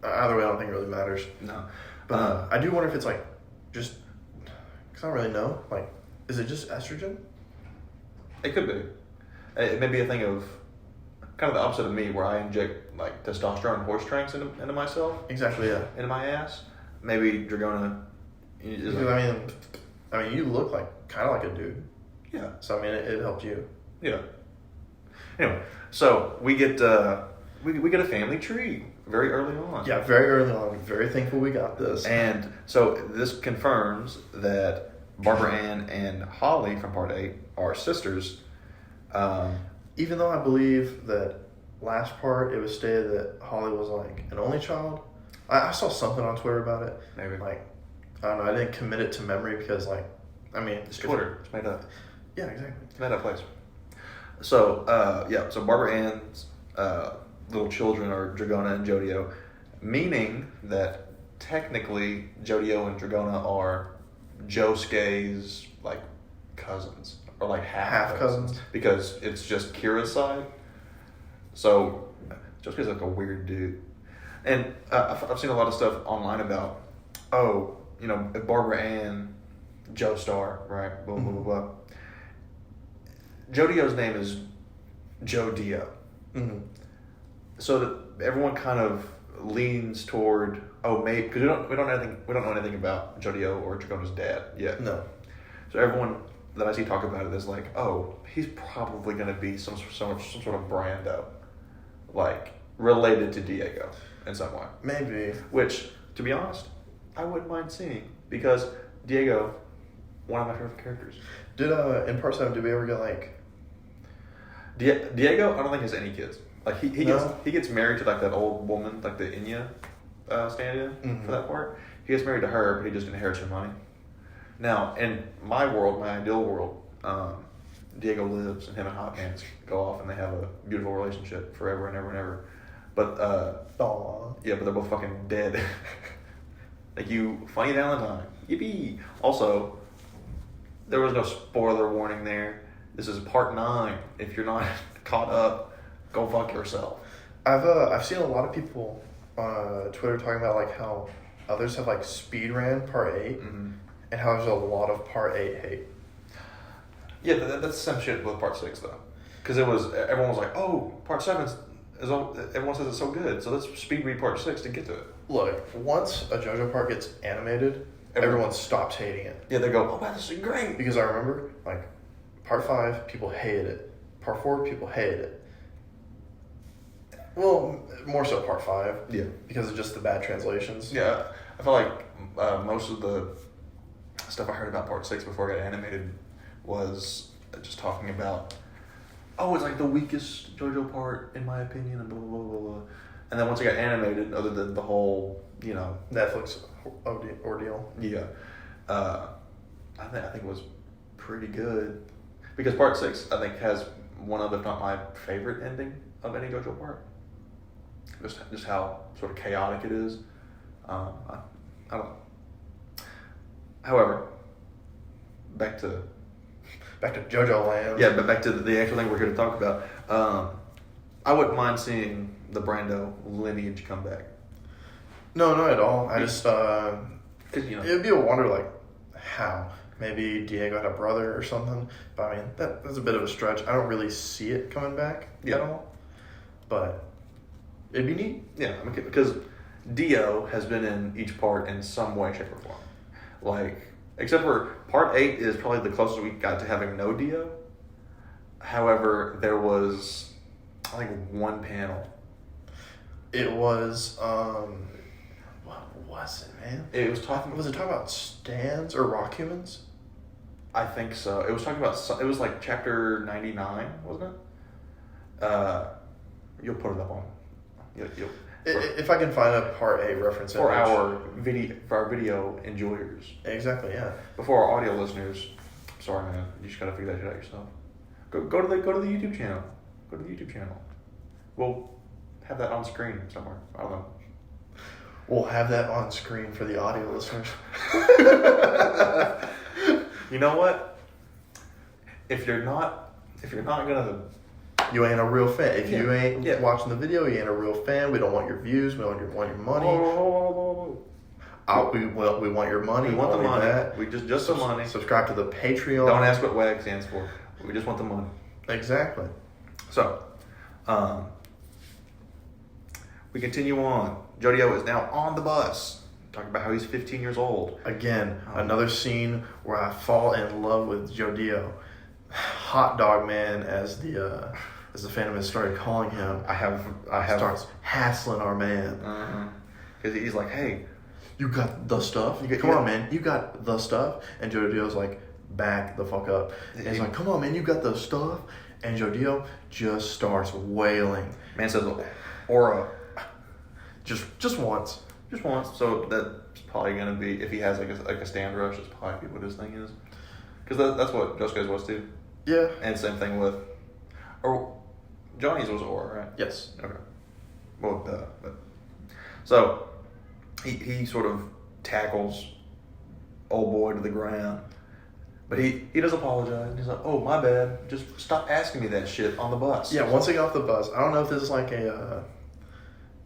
Speaker 2: either way, I don't think it really matters.
Speaker 1: No.
Speaker 2: But I do wonder if it's like just, because I don't really know. Like, is it just estrogen?
Speaker 1: It could be. It may be a thing of kind of the opposite of me, where I inject like testosterone and horse tranks into myself,
Speaker 2: Exactly, yeah.
Speaker 1: into my ass. Maybe Dragona is
Speaker 2: Because,
Speaker 1: like,
Speaker 2: I mean, you look like kind of like a dude.
Speaker 1: yeah,
Speaker 2: So I mean, it helped you.
Speaker 1: yeah. Anyway, so we get we get a family tree very early on.
Speaker 2: Yeah, very early on. Very thankful we got this.
Speaker 1: And so this confirms that Barbara Ann and Holly from Part 8 are sisters.
Speaker 2: Even though I believe that last part, it was stated that Holly was like an only child. I saw something on Twitter about it.
Speaker 1: Maybe.
Speaker 2: Like, I don't know, I didn't commit it to memory because, like, I mean...
Speaker 1: It's Twitter. It's made up.
Speaker 2: Yeah, exactly.
Speaker 1: It's made up place. So, so Barbara Ann's little children are Dragona and Jodio, meaning that technically Jodio and Dragona are Josuke's, like, cousins. Or, like, half cousins. Because it's just Kira's side. So, Josuke's, like, a weird dude. And I've seen a lot of stuff online about, oh, you know, Barbara Ann, Joestar, right? Blah, blah, blah, blah. Jodio's name is Jodio.
Speaker 2: Mm-hmm.
Speaker 1: So that everyone kind of leans toward, oh, maybe, because we don't know anything about Jodio or Dragona's dad yet.
Speaker 2: No.
Speaker 1: So everyone that I see talk about it is like, oh, he's probably going to be some sort of Brando, like related to Diego in some way.
Speaker 2: Maybe.
Speaker 1: Which, to be honest, I wouldn't mind seeing, because Diego, one of my favorite characters.
Speaker 2: Did, in part 7, did we ever get, like...
Speaker 1: Diego, I don't think has any kids. Like he
Speaker 2: No?
Speaker 1: gets married to like that old woman, like the Inya stand-in for that part. He gets married to her, but he just inherits her money. Now, in my world, my ideal world, Diego lives and him and Hot Pants go off and they have a beautiful relationship forever and ever and ever. But
Speaker 2: Aw.
Speaker 1: yeah, but they're both fucking dead. Like you, funny Valentine, yippee. Also, there was no spoiler warning there. This is part 9. If you're not caught up, go fuck yourself.
Speaker 2: I've seen a lot of people on Twitter talking about like how others have like speed ran part 8 and how there's a lot of part 8 hate.
Speaker 1: Yeah, that's some shit with part 6 though, because everyone was like, oh, part 7 is everyone says it's so good, so let's speed read part 6 to get to it.
Speaker 2: Look, once a JoJo part gets animated, everyone stops hating it.
Speaker 1: Yeah, they go, oh wow, this is great.
Speaker 2: Because I remember, like, part 5, people hated it. Part 4, people hated it. Well, more so part 5.
Speaker 1: Yeah.
Speaker 2: Because of just the bad translations.
Speaker 1: Yeah, I feel like most of the stuff I heard about part 6 before it got animated was just talking about, oh, it's like the weakest JoJo part in my opinion, and blah blah blah blah. And then once it got animated, other than the whole, you know,
Speaker 2: Netflix ordeal.
Speaker 1: yeah, I think it was pretty good, because part 6 I think has one of, if not my favorite ending of any JoJo part. Just how sort of chaotic it is. I don't know. However, back to
Speaker 2: Back to JOJOLands.
Speaker 1: Yeah, but back to the actual thing we're here to talk about. I wouldn't mind seeing the Brando lineage come back.
Speaker 2: No, not at all. I just,
Speaker 1: 'Cause, you know,
Speaker 2: it would be a wonder, like, how. Maybe Diego had a brother or something. But, I mean, that's a bit of a stretch. I don't really see it coming back at all. But it'd be neat.
Speaker 1: yeah, because Dio has been in each part in some way, shape, or form. Like, except for part 8 is probably the closest we got to having no Dio. However, there was, I think, one panel.
Speaker 2: It was, what was it, man?
Speaker 1: It was talking.
Speaker 2: Was it talking about stands or rock humans?
Speaker 1: I think so. It was talking about. It was like chapter 99, wasn't it? You'll put it up on. You'll
Speaker 2: If I can find a part 8 reference
Speaker 1: for
Speaker 2: image.
Speaker 1: our video enjoyers.
Speaker 2: Exactly, yeah.
Speaker 1: Before our audio listeners, sorry man, you just gotta figure that shit out yourself. Go to the YouTube channel. Go to the YouTube channel. We'll have that on screen somewhere. I don't know.
Speaker 2: We'll have that on screen for the audio listeners.
Speaker 1: You know what? If you're not gonna,
Speaker 2: You ain't a real fan. If you ain't
Speaker 1: Yeah.
Speaker 2: watching the video, you ain't a real fan. We don't want your views. We don't want your money.
Speaker 1: whoa.
Speaker 2: We want your money.
Speaker 1: We want the
Speaker 2: only
Speaker 1: money.
Speaker 2: that.
Speaker 1: We just the money.
Speaker 2: Subscribe to the Patreon.
Speaker 1: Don't ask what WAG stands for. We just want the money.
Speaker 2: Exactly.
Speaker 1: So, we continue on. Jodio is now on the bus, talking about how he's 15 years old.
Speaker 2: Again, another scene where I fall in love with Jodio. Hot Dog Man, as the Phantom has started calling him.
Speaker 1: I have
Speaker 2: Starts hassling our man.
Speaker 1: because he's like, hey,
Speaker 2: You got the stuff? Come on, man. You got the stuff? And Jodio's like, back the fuck up. And he's like, come on, man. You got the stuff? And Jodio just starts wailing.
Speaker 1: man says aura
Speaker 2: Just once.
Speaker 1: just once. So that's probably gonna be, if he has like a stand rush, that's probably what his thing is. Because that's what Josuke's was too.
Speaker 2: Yeah.
Speaker 1: And same thing with, or Johnny's was aura, right?
Speaker 2: Yes.
Speaker 1: Okay. Well, but so he sort of tackles old boy to the ground, but he does apologize. He's like, "Oh, my bad. Just stop asking me that shit on the bus."
Speaker 2: Yeah, once I got off the bus, I don't know if this is like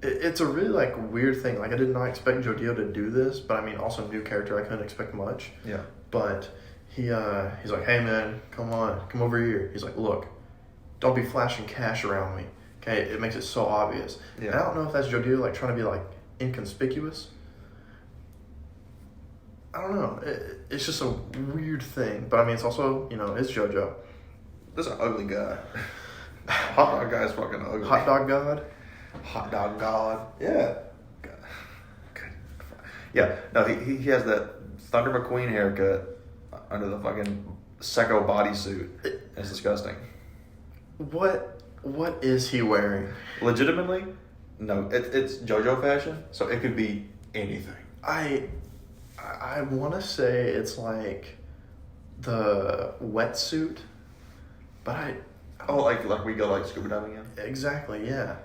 Speaker 2: it's a really like weird thing. Like I did not expect Jodio to do this, but I mean, also new character, I couldn't expect much.
Speaker 1: Yeah.
Speaker 2: But he's like, hey man, come over here. He's like, look, don't be flashing cash around me. Okay, it makes it so obvious.
Speaker 1: Yeah.
Speaker 2: And I don't know if that's Jodio like trying to be like inconspicuous. I don't know. It's just a weird thing, but I mean, it's also, it's JoJo.
Speaker 1: This is an ugly guy. Hot dog guy is fucking ugly.
Speaker 2: Hot dog god.
Speaker 1: Hot dog god. Yeah. God. Yeah. No, he has that Thunder McQueen haircut under the fucking Secco bodysuit. It's disgusting.
Speaker 2: What is he wearing?
Speaker 1: Legitimately, no. It's JoJo fashion, so it could be anything.
Speaker 2: I want to say it's like the wetsuit, but
Speaker 1: Oh, like we go like scuba diving in.
Speaker 2: exactly, yeah.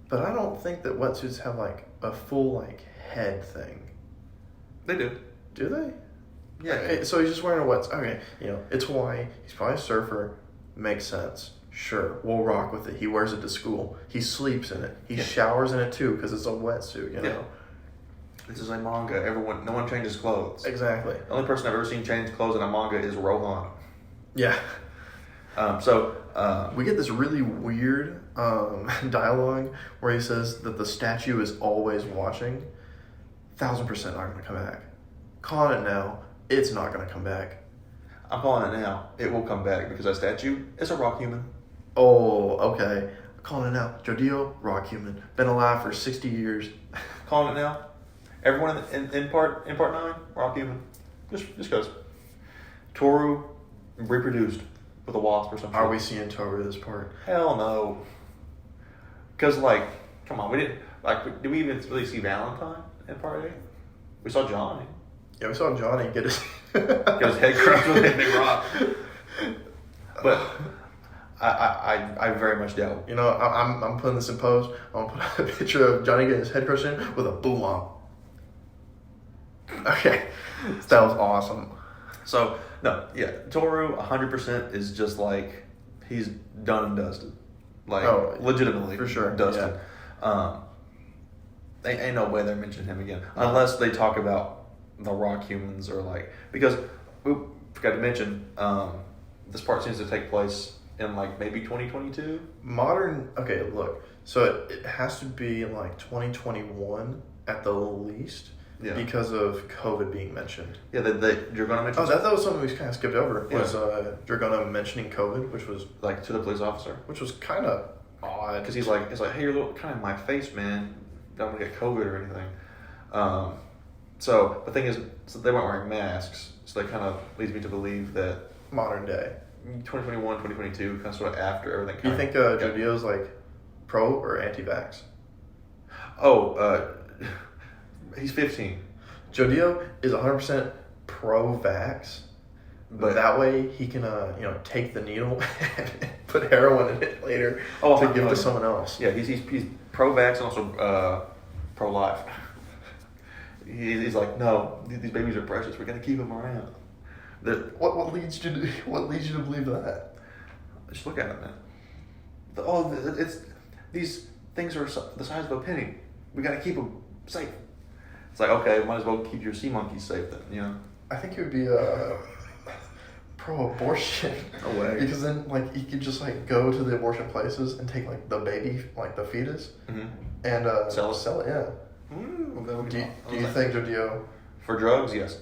Speaker 2: But I don't think that wetsuits have like a full like head thing.
Speaker 1: They do.
Speaker 2: Do they?
Speaker 1: Yeah.
Speaker 2: Okay, so he's just wearing a wetsuit. Okay, it's Hawaii. He's probably a surfer. Makes sense. Sure, we'll rock with it. He wears it to school. He sleeps in it. He showers in it too because it's a wetsuit.
Speaker 1: Yeah. This is a manga. No one changes clothes.
Speaker 2: Exactly.
Speaker 1: The only person I've ever seen change clothes in a manga is Rohan.
Speaker 2: Yeah.
Speaker 1: We
Speaker 2: We get this really weird dialogue where he says that the statue is always watching. 1,000% not going to come back. Calling it now, it's not going to come back.
Speaker 1: I'm calling it now. It will come back because that statue is a rock human.
Speaker 2: Oh, okay. Calling it now. Jodio, rock human. Been alive for 60 years.
Speaker 1: Calling it now. Everyone in part 9, rock human. Just goes. Toru reproduced with a wasp or something.
Speaker 2: Are we seeing Toru this part?
Speaker 1: Hell no. Because come on, we didn't did we even really see Valentine in part 8? We saw Johnny.
Speaker 2: Yeah, we saw Johnny get his
Speaker 1: Get his head crushed with a big rock. But I very much doubt.
Speaker 2: I'm putting this in post. I'm gonna put a picture of Johnny getting his head crushed in with a boom on. Okay, that was awesome.
Speaker 1: So no, yeah, Toru 100% is just like he's done and dusted, like legitimately
Speaker 2: for sure,
Speaker 1: dusted.
Speaker 2: Yeah.
Speaker 1: Ain't no way they're mentioning him again unless they talk about the rock humans or like because we forgot to mention this part seems to take place in like maybe 2022.
Speaker 2: Okay, look, so it has to be in like 2021 at the least. Yeah. Because of COVID being mentioned.
Speaker 1: Yeah, you're gonna mention.
Speaker 2: Oh, that was something we kind of skipped over. Was you're gonna mentioning COVID, which was
Speaker 1: like to the police officer,
Speaker 2: which was kind of odd
Speaker 1: because he's like, hey, you're kind of in my face, man. Don't want to get COVID or anything. So the thing is, so they weren't wearing masks, so that kind of leads me to believe that
Speaker 2: modern day,
Speaker 1: 2021, 2022, kind of sort of after everything.
Speaker 2: Do you think Jodio's like pro or anti-vax?
Speaker 1: Oh, he's 15.
Speaker 2: Jodio is 100% pro-vax, but that way he can, take the needle and put heroin in it later to give to someone else.
Speaker 1: Yeah, he's pro-vax and also pro-life. He's like, no, these babies are precious. We're gonna keep them around.
Speaker 2: What leads you to believe that?
Speaker 1: Just look at it, man. These things are the size of a penny. We gotta keep them safe. It's like, okay, might as well keep your sea monkeys safe then, you know?
Speaker 2: I think it would be pro-abortion.
Speaker 1: No way.
Speaker 2: Because then, like, you could just, like, go to the abortion places and take, like, the baby, like, the fetus, and sell it, yeah. Do you think Jodio...
Speaker 1: For drugs, yes.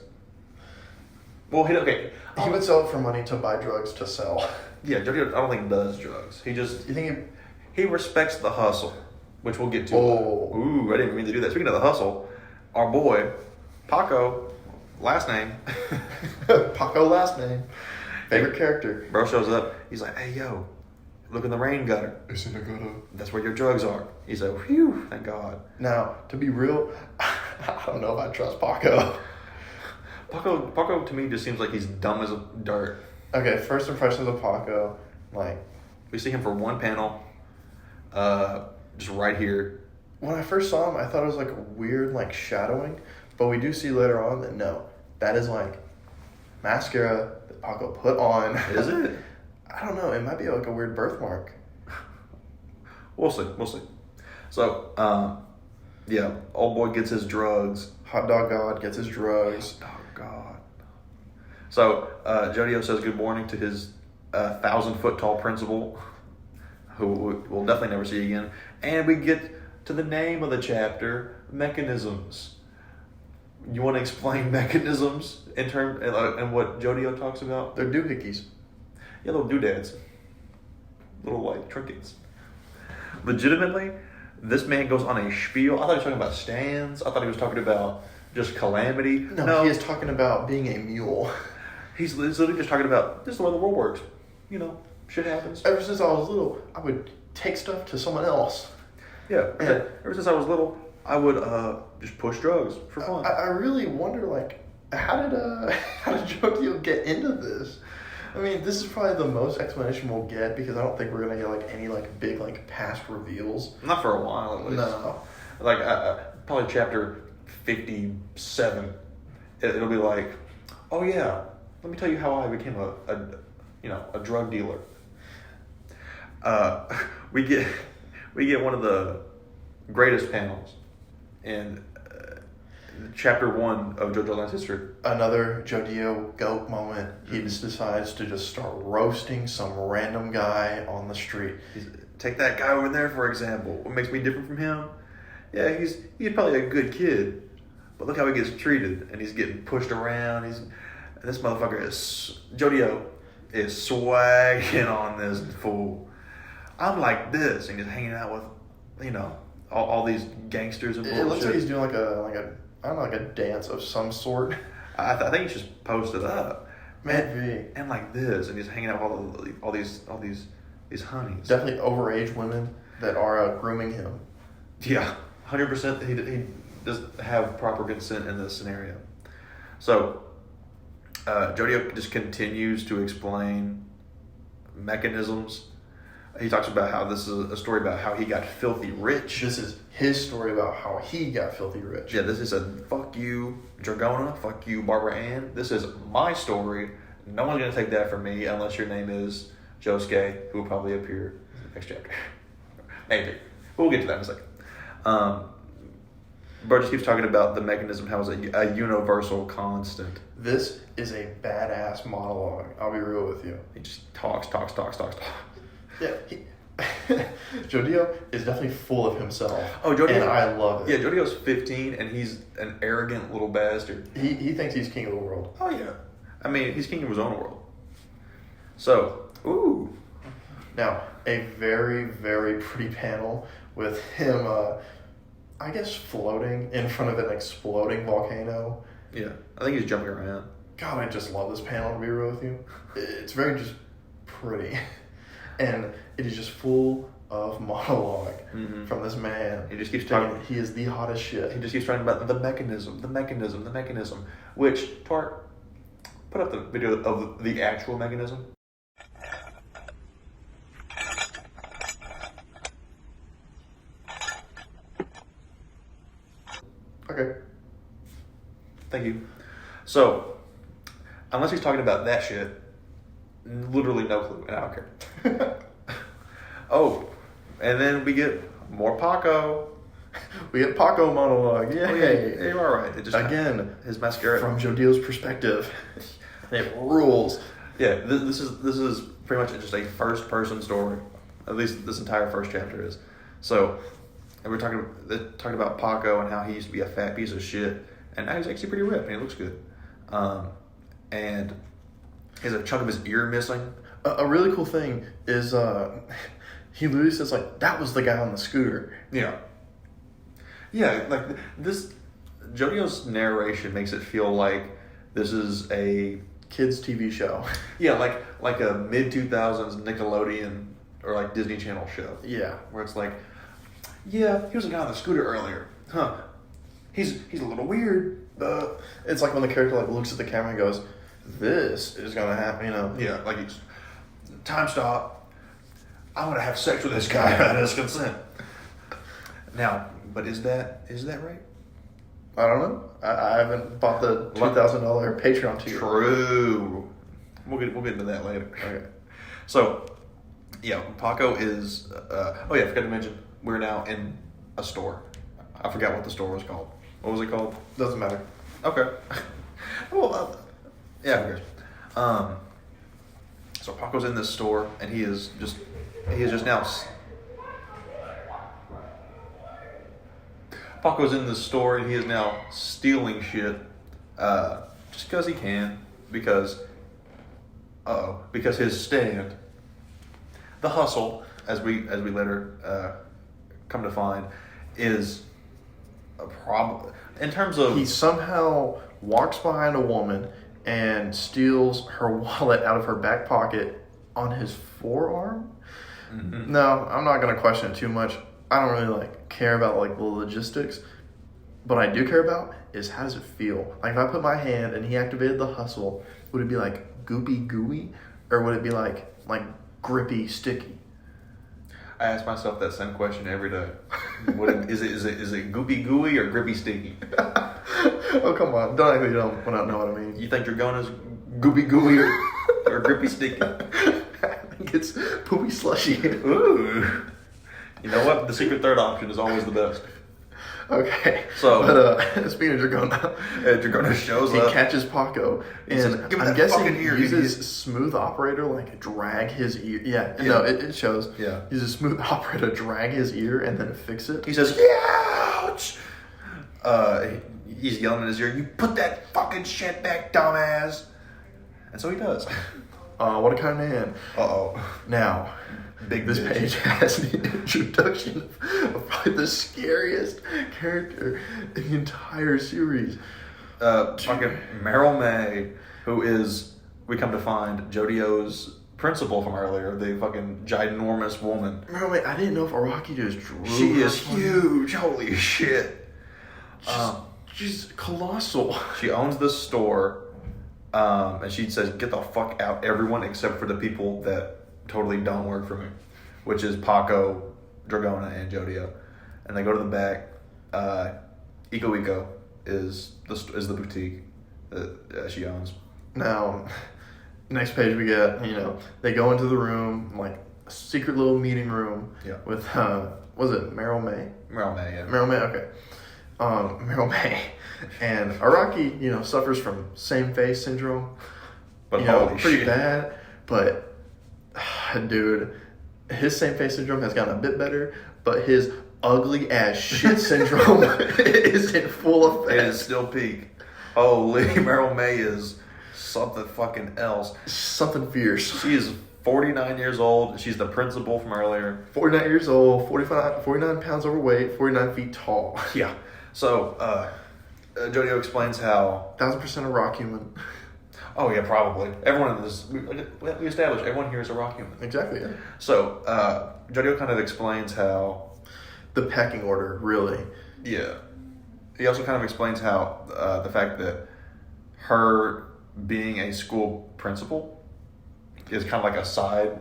Speaker 1: Well, he
Speaker 2: would sell it for money to buy drugs to sell.
Speaker 1: Yeah, Jodio, I don't think does drugs. He just...
Speaker 2: You think
Speaker 1: he respects the hustle, which we'll get to.
Speaker 2: Oh.
Speaker 1: Ooh, I didn't mean to do that. Speaking of the hustle... Our boy, Paco, last name.
Speaker 2: Paco, last name. Favorite character.
Speaker 1: Bro shows up. He's like, hey, yo, look in the rain gutter.
Speaker 2: It's in the gutter.
Speaker 1: That's where your drugs are. He's like, whew, thank God.
Speaker 2: Now, to be real, I don't know if I trust Paco.
Speaker 1: Paco to me just seems like he's dumb as a dirt.
Speaker 2: Okay, first impressions of Paco, like...
Speaker 1: We see him for one panel, just right here.
Speaker 2: When I first saw him, I thought it was like weird, like shadowing, but we do see later on that no, that is like mascara that Paco put on.
Speaker 1: Is it?
Speaker 2: I don't know. It might be like a weird birthmark.
Speaker 1: We'll see. So, yeah, old boy gets his drugs.
Speaker 2: Hot dog God gets his drugs.
Speaker 1: Hot dog God. So, Jodio says good morning to his 1,000-foot tall principal, who we'll definitely never see again, and we get to the name of the chapter, mechanisms. You want to explain mechanisms and what Jodio talks about?
Speaker 2: They're doohickeys.
Speaker 1: Yeah, little doodads. Little, like, trinkets. Legitimately, this man goes on a spiel. I thought he was talking about stands. I thought he was talking about just calamity.
Speaker 2: No, he is talking about being a mule.
Speaker 1: He's literally just talking about, this is the way the world works. You know, shit happens.
Speaker 2: Ever since I was little, I would take stuff to someone else.
Speaker 1: Yeah, ever since I was little, I would just push drugs for fun.
Speaker 2: I really wonder, like, how did Jodio get into this? I mean, this is probably the most explanation we'll get because I don't think we're gonna get like any like big like past reveals.
Speaker 1: Not for a while, at least.
Speaker 2: No.
Speaker 1: Like probably chapter 57, it'll be like, oh yeah, let me tell you how I became a drug dealer. We get one of the greatest panels in chapter 1 of JOJOLands history.
Speaker 2: Another Jodio goat moment. He just decides to just start roasting some random guy on the street.
Speaker 1: Take that guy over there, for example. What makes me different from him? Yeah, he's probably a good kid, but look how he gets treated, and he's getting pushed around. And this motherfucker Jodio is swagging on this fool. I'm like this, and he's hanging out with, all these gangsters and bullshit.
Speaker 2: It looks like he's doing like a dance of some sort.
Speaker 1: I think he's just posted up.
Speaker 2: Maybe.
Speaker 1: And like this, and he's hanging out with all these honeys.
Speaker 2: Definitely overage women that are grooming him.
Speaker 1: Yeah, 100%. He doesn't have proper consent in this scenario. So, Jodio just continues to explain mechanisms He talks about how this is a story about how he got filthy rich.
Speaker 2: This is his story about how he got filthy rich.
Speaker 1: Yeah, this is a fuck you, Dragona, fuck you, Barbara Ann. This is my story. No one's going to take that from me unless your name is Josuke, who will probably appear in the next chapter. Maybe. But we'll get to that in a second. Bert just keeps talking about the mechanism, how it's a universal constant.
Speaker 2: This is a badass monologue. I'll be real with you.
Speaker 1: He just talks.
Speaker 2: Yeah, Jodio is definitely full of himself.
Speaker 1: Oh, Jodio,
Speaker 2: and I love it.
Speaker 1: Yeah, Jodio's 15 and he's an arrogant little bastard.
Speaker 2: He thinks he's king of the world.
Speaker 1: Oh yeah, I mean he's king of his own world. So, ooh.
Speaker 2: Now, a very, very pretty panel with him, I guess, floating in front of an exploding volcano.
Speaker 1: Yeah, I think he's jumping around.
Speaker 2: God, I just love this panel, to be real with you. It's very just pretty. And it is just full of monologue from this man.
Speaker 1: He just keeps talking.
Speaker 2: He is the hottest shit.
Speaker 1: He just keeps talking about the mechanism. Which, Tart, put up the video of the actual mechanism.
Speaker 2: Okay.
Speaker 1: Thank you. So, unless he's talking about that shit, literally no clue, and I don't care. Oh, and then we get more Paco.
Speaker 2: We get Paco monologue. Yay.
Speaker 1: Oh, yeah, you're all right. It just
Speaker 2: Again,
Speaker 1: his mascara
Speaker 2: from Jodio's perspective. It rules.
Speaker 1: Yeah, this is pretty much just a first person story. At least this entire first chapter is. So, and we're talking about Paco and how he used to be a fat piece of shit, and now he's actually pretty ripped and he looks good. And he has a chunk of his ear missing.
Speaker 2: A really cool thing is he literally says, like, that was the guy on the scooter.
Speaker 1: Yeah. Yeah, like this, Jodio's narration makes it feel like this is a
Speaker 2: kids TV show.
Speaker 1: Yeah, like a mid-2000s Nickelodeon or like Disney Channel show.
Speaker 2: Yeah.
Speaker 1: Where it's like, yeah, he was a guy on the scooter earlier. Huh. He's a little weird.
Speaker 2: It's like when the character like looks at the camera and goes, this is gonna happen, you know.
Speaker 1: Yeah, like he's time stop. I'm gonna have sex with this guy without his consent. Now, but is that right?
Speaker 2: I don't know. I haven't bought the $2,000 Patreon tier.
Speaker 1: True. We'll get into that later.
Speaker 2: Okay.
Speaker 1: So, yeah, Paco is. I forgot to mention we're now in a store. I forgot what the store was called. What was it called?
Speaker 2: Doesn't matter.
Speaker 1: Okay. Well, yeah, who cares? So Paco's in this store, and he is just now. Paco's in this store, and he is now stealing shit, just because he can, because his stand, the hustle, as we later come to find, is a problem in terms of
Speaker 2: he somehow walks behind a woman and steals her wallet out of her back pocket on his forearm. Mm-hmm. No, I'm not going to question it too much. I don't really care about the logistics. What I do care about is how does it feel? Like if I put my hand and he activated the hustle, would it be goopy gooey, or would it be like grippy sticky?
Speaker 1: I ask myself that same question every day. Is it goopy gooey or grippy sticky?
Speaker 2: Oh come on! Don't act like you don't know what I mean.
Speaker 1: You think Dragona's goopy gooey or grippy sticky?
Speaker 2: I think it's poopy slushy.
Speaker 1: Ooh. You know what? The secret third option is always the best.
Speaker 2: Okay.
Speaker 1: So,
Speaker 2: but speaking of Dragona,
Speaker 1: Dragona shows up.
Speaker 2: He catches Paco, and
Speaker 1: says,
Speaker 2: I'm guessing he uses smooth operator drag his ear. Yeah. No, it shows.
Speaker 1: Yeah.
Speaker 2: He's a smooth operator, drag his ear and then fix it.
Speaker 1: He says, "Ouch!" He's yelling in his ear, "You put that fucking shit back, dumbass!" And so he does.
Speaker 2: What a kind man. Now, this page has the introduction of probably the scariest character in the entire series.
Speaker 1: Fucking Meryl May, who is, we come to find, Jodio's principal from earlier, the fucking ginormous woman.
Speaker 2: Meryl May, I didn't know if Araki just drew
Speaker 1: She is huge, holy shit.
Speaker 2: She's colossal.
Speaker 1: She owns this store, and she says, "Get the fuck out, everyone, except for the people that totally don't work for me." which is Paco, Dragona, and Jodio. And they go to the back. Eco Eco is the boutique that she owns.
Speaker 2: Now, next page we get, they go into the room, like a secret little meeting room with, was it Meryl May?
Speaker 1: Meryl May, yeah.
Speaker 2: Meryl May, okay. Meryl May. And Araki, suffers from same face syndrome.
Speaker 1: But
Speaker 2: Pretty
Speaker 1: shit.
Speaker 2: bad. But, dude, his same face syndrome has gotten a bit better, but his ugly ass shit syndrome is in full effect.
Speaker 1: It is still peak. Holy, Meryl May is something fucking else.
Speaker 2: Something fierce.
Speaker 1: She is 49 years old. She's the principal from earlier.
Speaker 2: 49 years old, 49 pounds overweight, 49 feet tall.
Speaker 1: Yeah. So, Jodio explains how...
Speaker 2: 1,000% a rock human.
Speaker 1: Oh, yeah, probably. Everyone in this... We established everyone here is a rock human.
Speaker 2: Exactly, yeah.
Speaker 1: So, Jodio kind of explains how...
Speaker 2: The pecking order, really.
Speaker 1: Yeah. He also kind of explains how the fact that her being a school principal is kind of like a side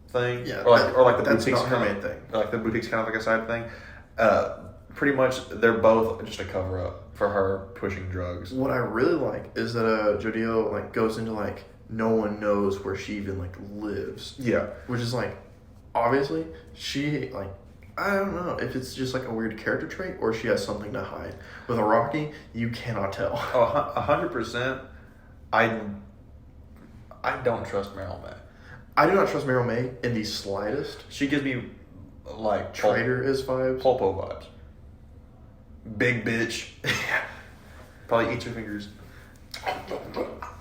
Speaker 1: thing.
Speaker 2: Yeah.
Speaker 1: Or like the
Speaker 2: that's
Speaker 1: boutique's
Speaker 2: not her
Speaker 1: kind
Speaker 2: main
Speaker 1: of,
Speaker 2: thing.
Speaker 1: like the boutique's kind of like a side thing. Pretty much, they're both just a cover up for her pushing drugs.
Speaker 2: What I really like is that Jodio goes into no one knows where she even lives.
Speaker 1: Yeah.
Speaker 2: Which is obviously she I don't know if it's just a weird character trait or she has something to hide. With Araki, you cannot tell.
Speaker 1: Oh, 100%. I don't trust Meryl May.
Speaker 2: I do not trust Meryl May in the slightest.
Speaker 1: She gives me
Speaker 2: Traitor-is vibes.
Speaker 1: Pulpo vibes. Big bitch. Probably eats her fingers.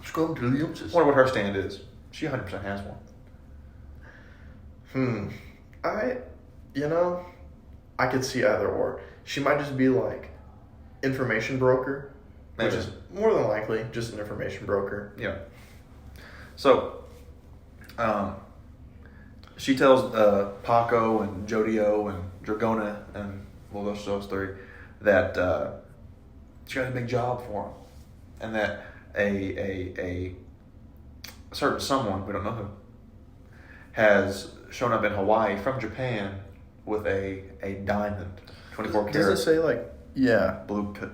Speaker 2: Scrub Williams.
Speaker 1: Wonder what her stand is. She 100% has one.
Speaker 2: I could see either or. She might just be information broker,
Speaker 1: Maybe.
Speaker 2: which is more than likely just an information broker.
Speaker 1: Yeah. So, she tells Paco and Jodio and Dragona and those three that she got a big job for them, and that a certain someone, we don't know who, has shown up in Hawaii from Japan with a diamond, 24 karat.
Speaker 2: Does it say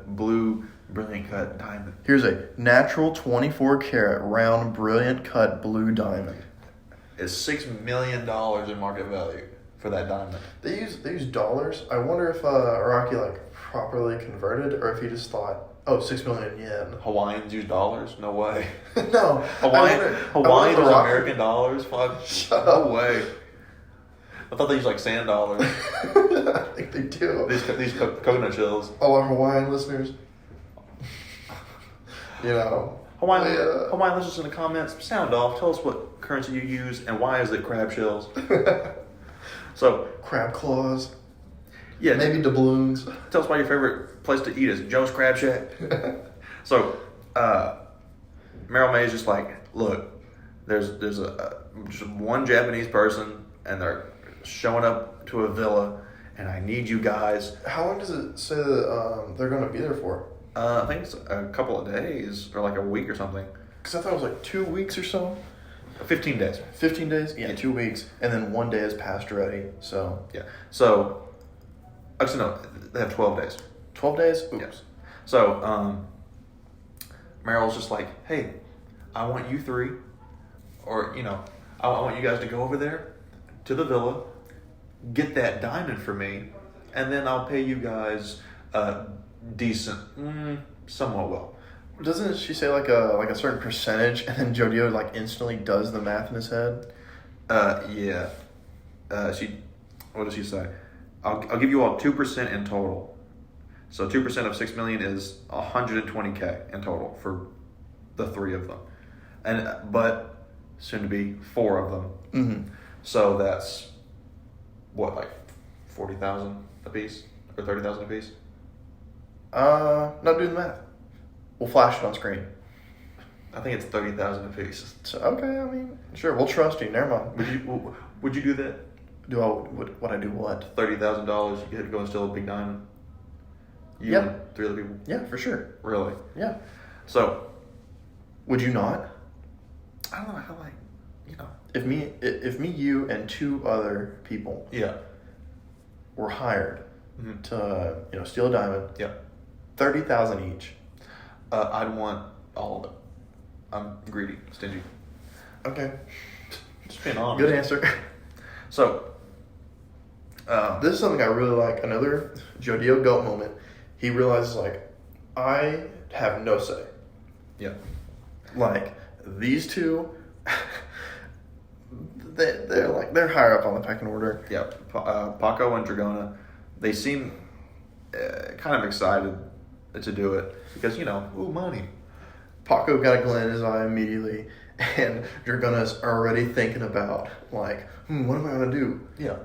Speaker 1: blue brilliant cut diamond?
Speaker 2: Here's a natural 24 karat round brilliant cut blue diamond.
Speaker 1: It's $6 million in market value for that diamond.
Speaker 2: They use dollars. I wonder if Araki properly converted or if he just thought, 6 million yen.
Speaker 1: Hawaiians use dollars? No way.
Speaker 2: No.
Speaker 1: Hawaiians use
Speaker 2: Araki-
Speaker 1: American dollars? Fuck.
Speaker 2: Shut
Speaker 1: no
Speaker 2: up.
Speaker 1: way. I thought they used sand dollars.
Speaker 2: I think they do.
Speaker 1: These coconut shells.
Speaker 2: All our Hawaiian listeners.
Speaker 1: Hawaiian listeners in the comments, sound off. Tell us what currency you use and why is it crab shells. So,
Speaker 2: Crab claws.
Speaker 1: yeah.
Speaker 2: Maybe doubloons.
Speaker 1: Tell us why your favorite place to eat is Joe's Crab Shack. So, Meryl May is just look, there's just one Japanese person and they're showing up to a villa and I need you guys.
Speaker 2: How long does it say that they're going to be there for?
Speaker 1: I think it's a couple of days or a week or something.
Speaker 2: Because I thought it was 2 weeks or so.
Speaker 1: 15 days.
Speaker 2: 15 days? Yeah, 2 weeks. And then 1 day has passed already, so...
Speaker 1: Yeah. So, actually no, they have 12 days.
Speaker 2: 12 days? Oops.
Speaker 1: Yes. So, Meryl's just hey, I want you three, or, I want you guys to go over there to the villa, get that diamond for me, and then I'll pay you guys decent, somewhat well.
Speaker 2: Doesn't she say a certain percentage, and then Jodio instantly does the math in his head?
Speaker 1: Yeah. What does she say? I'll give you all 2% in total. So 2% of 6 million is 120K in total for the three of them, but soon to be 4 of them.
Speaker 2: Mm-hmm.
Speaker 1: So that's what 40,000 a piece or 30,000 a piece.
Speaker 2: Not doing the math. We'll flash it on screen.
Speaker 1: I think it's 30,000 a piece.
Speaker 2: So okay, sure, we'll trust you. Never mind.
Speaker 1: Would you do that?
Speaker 2: Would I do what?
Speaker 1: $30,000, you get to go and steal a big diamond. You
Speaker 2: Yeah.
Speaker 1: and 3 other people.
Speaker 2: Yeah, for sure.
Speaker 1: Really?
Speaker 2: Yeah.
Speaker 1: So,
Speaker 2: Would you not?
Speaker 1: I don't know. I feel
Speaker 2: if me, you, and 2 other people
Speaker 1: Yeah.
Speaker 2: were hired
Speaker 1: Mm-hmm.
Speaker 2: to steal a diamond,
Speaker 1: Yeah.
Speaker 2: 30,000 each.
Speaker 1: I'd want all of it. I'm greedy, stingy.
Speaker 2: Okay,
Speaker 1: Just being honest.
Speaker 2: good answer.
Speaker 1: So,
Speaker 2: This is something I really like. Another Jodio goat moment. He realizes, like, I have no say.
Speaker 1: yeah.
Speaker 2: Like, these 2, they're higher up on the pecking order.
Speaker 1: Yeah, Paco and Dragona, they seem kind of excited to do it because, ooh, money.
Speaker 2: Paco got a glint in his eye immediately, and Dragona's already thinking about, like, what am I going to do?
Speaker 1: Yeah.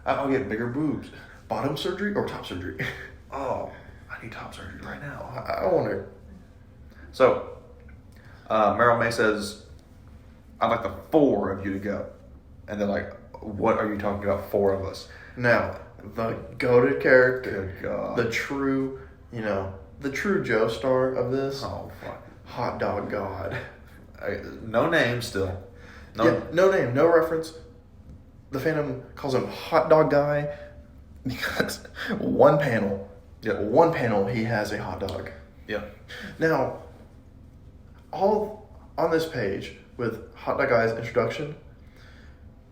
Speaker 1: I'll get bigger boobs.
Speaker 2: Bottom surgery or top surgery?
Speaker 1: Oh, I need top surgery right now.
Speaker 2: I wonder.
Speaker 1: So, Meryl May says, I'd like the 4 of you to go. And they're like, what are you talking about, 4 of us?
Speaker 2: Now, the goated character,
Speaker 1: Good God.
Speaker 2: the true Joe star of this,
Speaker 1: Oh, fuck.
Speaker 2: hot dog god.
Speaker 1: No name still.
Speaker 2: No name, no reference. The fandom calls him hot dog guy because one panel he has a hot dog.
Speaker 1: Yeah.
Speaker 2: Now, all on this page with hot dog guy's introduction,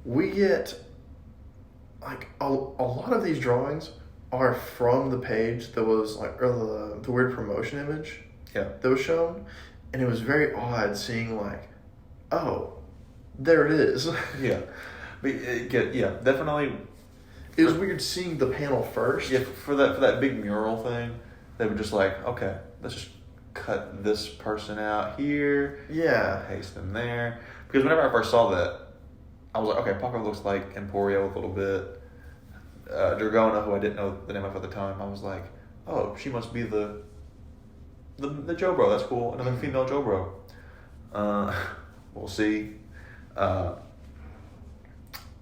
Speaker 2: we get like a lot of these drawings are from the page that was like, or the weird promotion image
Speaker 1: Yeah.
Speaker 2: that was shown, and it was very odd seeing like, oh, there it is.
Speaker 1: Yeah. But, definitely.
Speaker 2: It was weird seeing the panel first.
Speaker 1: Yeah, for that big mural thing, they were just like, okay, let's just cut this person out here.
Speaker 2: Yeah.
Speaker 1: Paste them there. Because whenever I first saw that, I was like, okay, Paco looks like Emporio a little bit. Dragona, who I didn't know the name of at the time, I was like, oh, she must be the Joe Bro. That's cool. Another female Joe Bro. We'll see.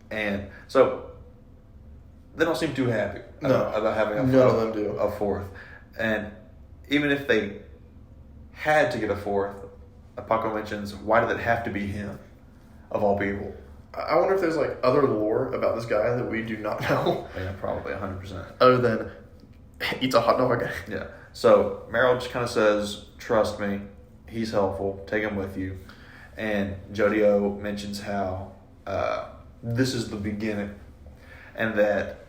Speaker 1: And so they don't seem too happy about having
Speaker 2: none of them do.
Speaker 1: a 4th. And even if they had to get a 4th, Paco mentions, why did it have to be him, of all people?
Speaker 2: I wonder if there's like other lore about this guy that we do not know.
Speaker 1: Yeah, probably 100%.
Speaker 2: Other than eats a hot dog.
Speaker 1: Yeah. So Meryl just kind of says, trust me, he's helpful, take him with you. And Jodio mentions how this is the beginning, and that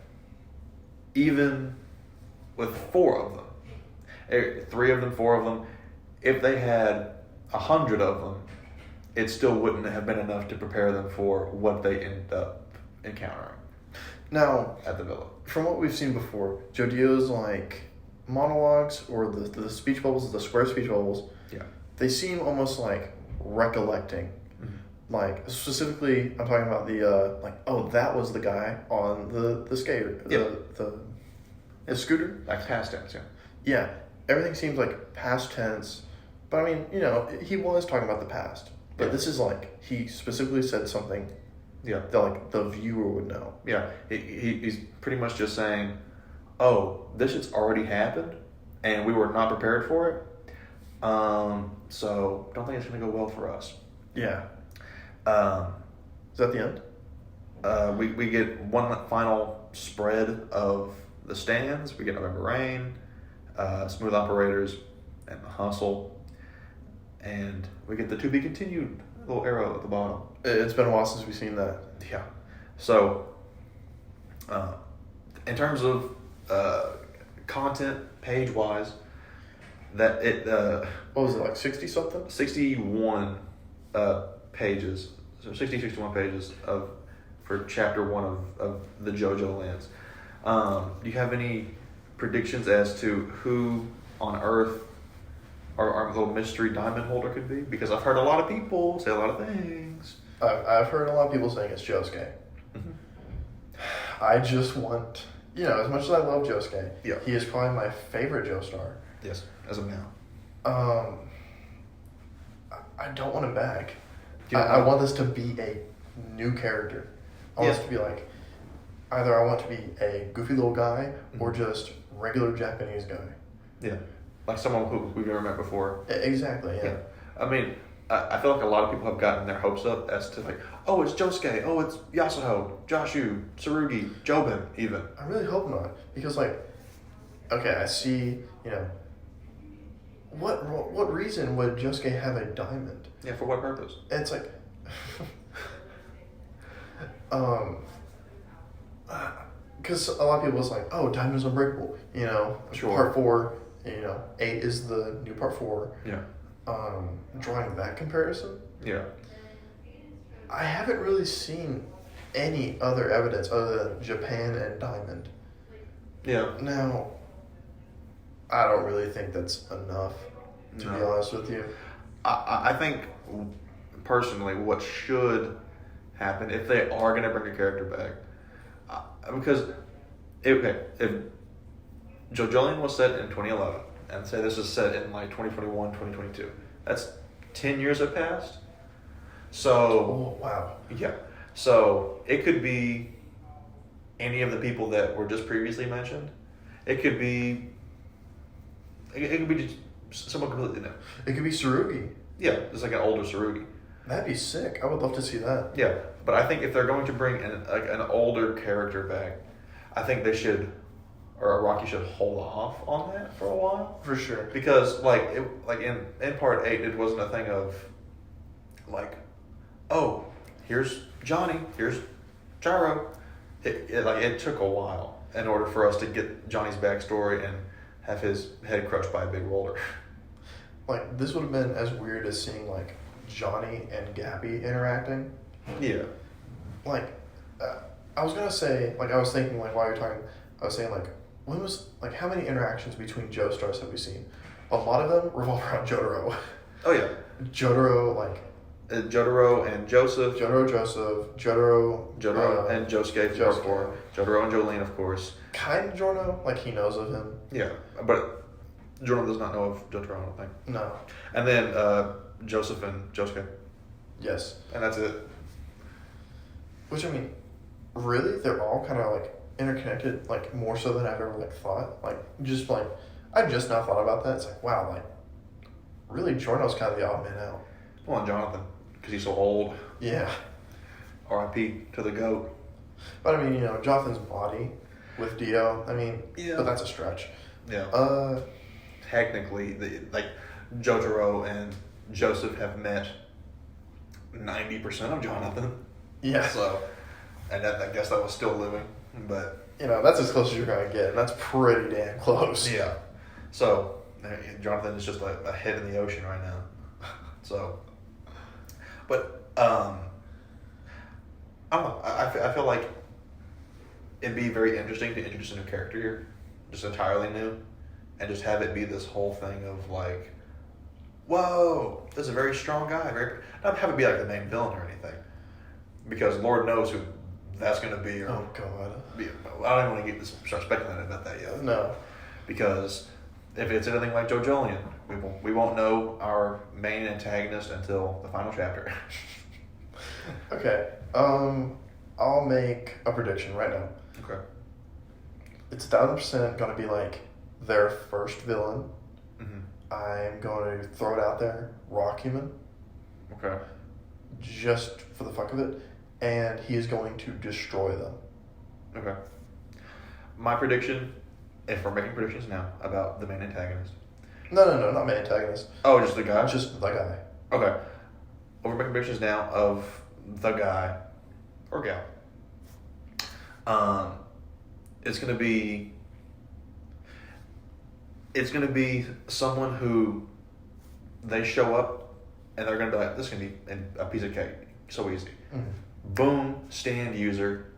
Speaker 1: even with 4 of them, 3 of them, 4 of them, if they had 100 of them, it still wouldn't have been enough to prepare them for what they end up encountering
Speaker 2: Now,
Speaker 1: at the villa.
Speaker 2: from what we've seen before, Jodio's like monologues or the speech bubbles, the square speech bubbles,
Speaker 1: Yeah.
Speaker 2: they seem almost like recollecting.
Speaker 1: Mm-hmm.
Speaker 2: Like specifically, I'm talking about the like, oh, that was the guy on the skater, the scooter.
Speaker 1: Like past tense, yeah.
Speaker 2: Yeah, everything seems like past tense, but I mean, he was talking about the past. But
Speaker 1: Yeah.
Speaker 2: this is like he specifically said something
Speaker 1: Yeah.
Speaker 2: that like the viewer would know.
Speaker 1: Yeah. He's pretty much just saying, oh, this shit's already happened, and we were not prepared for it. So don't think it's going to go well for us.
Speaker 2: Yeah.
Speaker 1: Um,
Speaker 2: Is that the end?
Speaker 1: we get one final spread of the stands. We get November Rain, Smooth Operators, and The Hustle. And we get the to be continued little arrow at the bottom.
Speaker 2: It's been a while since we've seen that.
Speaker 1: Yeah. So, in terms of content, page-wise, that it
Speaker 2: What was it, like 60 something?
Speaker 1: 61 pages, so 61 pages for chapter 1 of the JOJOLands. Do you have any predictions as to who on Earth our little mystery diamond holder could be? Because I've heard a lot of people say a lot of things.
Speaker 2: I've heard a lot of people saying it's Josuke.
Speaker 1: Mm-hmm.
Speaker 2: I just want, as much as I love Josuke,
Speaker 1: Yeah.
Speaker 2: he is probably my favorite Joestar.
Speaker 1: Yes, as of now.
Speaker 2: I don't want him back.
Speaker 1: You know
Speaker 2: I
Speaker 1: what?
Speaker 2: want this to be a new character. I want this to be like, either I want to be a goofy little guy or just regular Japanese guy.
Speaker 1: Yeah, like someone who we've never met before.
Speaker 2: Exactly, yeah.
Speaker 1: I mean, I feel like a lot of people have gotten their hopes up as to like, oh, it's Josuke, oh, it's Yasuho, Joshu, Tsurugi, Jobin, even.
Speaker 2: I really hope not, because like, okay, I see, you know, what reason would Josuke have a diamond?
Speaker 1: Yeah, for what purpose?
Speaker 2: And it's like, because a lot of people was like, oh, diamond's unbreakable, you know.
Speaker 1: Sure.
Speaker 2: Part 4, you know, 8 is the new part 4.
Speaker 1: Yeah.
Speaker 2: Drawing that comparison,
Speaker 1: Yeah.
Speaker 2: I haven't really seen any other evidence other than Japan and diamond.
Speaker 1: Yeah.
Speaker 2: Now, I don't really think that's enough, to be honest with you.
Speaker 1: I think, personally, what should happen, if they are going to bring a character back, because, if JoJoLand was set in 2011, and say this is set in like 2021, 2022, that's 10 years have passed. So,
Speaker 2: Oh, wow.
Speaker 1: yeah. So, it could be any of the people that were just previously mentioned. It could be just someone completely new.
Speaker 2: It could be Tsurugi.
Speaker 1: Yeah, it's like an older Tsurugi.
Speaker 2: That'd be sick. I would love to see that.
Speaker 1: Yeah, but I think if they're going to bring an older character back, I think they should, or Rocky should hold off on that for a while.
Speaker 2: For sure.
Speaker 1: Because in part 8, it wasn't a thing of like, oh, here's Johnny, here's Gyro. It took a while in order for us to get Johnny's backstory and have his head crushed by a big roller.
Speaker 2: Like, this would have been as weird as seeing, like, Johnny and Gabby interacting.
Speaker 1: Yeah.
Speaker 2: Like, I was gonna say, like, I was thinking, like, while you're talking, I was saying, like, how many interactions between Joestars have we seen? A lot of them revolve around Jotaro.
Speaker 1: Oh, yeah.
Speaker 2: Jotaro, like...
Speaker 1: Jotaro and Joseph.
Speaker 2: Jotaro
Speaker 1: and Josuke from part 4. Jotaro and Jolene, of course.
Speaker 2: Kind of Jorno, like, he knows of him.
Speaker 1: Yeah, but Jorno does not know of Jotaro, I don't think.
Speaker 2: No.
Speaker 1: And then Joseph and Josuke.
Speaker 2: Yes.
Speaker 1: And that's it.
Speaker 2: Which, I mean, really, they're all kind of, like, interconnected, like, more so than I've ever, like, thought. Like, just, like, I've just now thought about that. It's like, wow, like, really, Jorno's kind of the odd man out.
Speaker 1: Well, and Jonathan, because he's so old.
Speaker 2: Yeah.
Speaker 1: R.I.P. to the GOAT.
Speaker 2: But, I mean, you know, Jonathan's body with Dio, I mean,
Speaker 1: Yeah.
Speaker 2: But that's a stretch.
Speaker 1: Yeah. Technically, Jotaro and Joseph have met 90% of Jonathan.
Speaker 2: Yeah.
Speaker 1: So, and I guess that was still living, but...
Speaker 2: You know, that's as close as you're going to get, and that's pretty damn close.
Speaker 1: Yeah. So, Jonathan is just a head in the ocean right now. So, but, I don't know. I feel like it'd be very interesting to introduce a new character here, just entirely new, and just have it be this whole thing of like, whoa, this is a very strong guy. Not have it be like the main villain or anything, because Lord knows who that's going to be. Or,
Speaker 2: Oh, God.
Speaker 1: I don't even want to start speculating about that yet.
Speaker 2: No.
Speaker 1: Because if it's anything like JoJoLand, we won't know our main antagonist until the final chapter.
Speaker 2: Okay. I'll make a prediction right now.
Speaker 1: Okay.
Speaker 2: It's 1,000% going to be like their first villain.
Speaker 1: Mm-hmm.
Speaker 2: I'm going to throw it out there, Rock Human,
Speaker 1: Okay.
Speaker 2: just for the fuck of it, and he is going to destroy them.
Speaker 1: Okay. My prediction, if we're making predictions now about the main antagonist.
Speaker 2: No, not main antagonist.
Speaker 1: Oh, just the guy?
Speaker 2: Just the guy.
Speaker 1: Okay. Well, we're making predictions now of the guy or gal. It's gonna be someone who they show up and they're gonna be like, this is gonna be a piece of cake. So easy.
Speaker 2: Mm-hmm.
Speaker 1: Boom, stand user,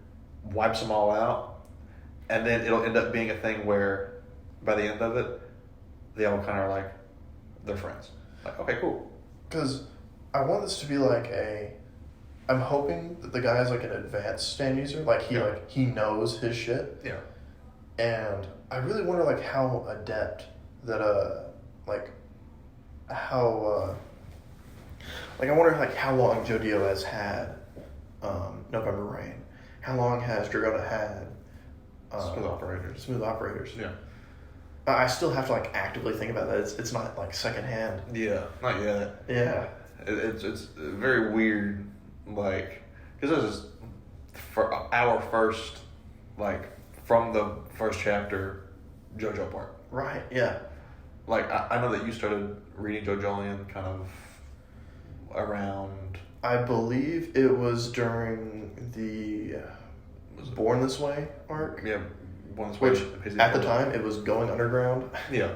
Speaker 1: wipes them all out, and then it'll end up being a thing where by the end of it, they all kind of are like, they're friends. Like, okay, cool.
Speaker 2: Because I want this to be like I'm hoping that the guy is like an advanced stand user, like he knows his shit.
Speaker 1: Yeah.
Speaker 2: And I really wonder like how adept that I wonder like how long Jodio has had November Rain. How long has Dragona had Smooth Operators?
Speaker 1: Yeah.
Speaker 2: I still have to like actively think about that. It's not like secondhand.
Speaker 1: Yeah. Not yet.
Speaker 2: Yeah.
Speaker 1: It's very weird, like, because this is for our first, like, from the first chapter, JoJo part.
Speaker 2: Right, yeah.
Speaker 1: Like, I know that you started reading JoJoLand kind of around...
Speaker 2: I believe it was during the Born This Way arc.
Speaker 1: Yeah, Born This
Speaker 2: Which,
Speaker 1: Way.
Speaker 2: at the time, it was going underground.
Speaker 1: Yeah.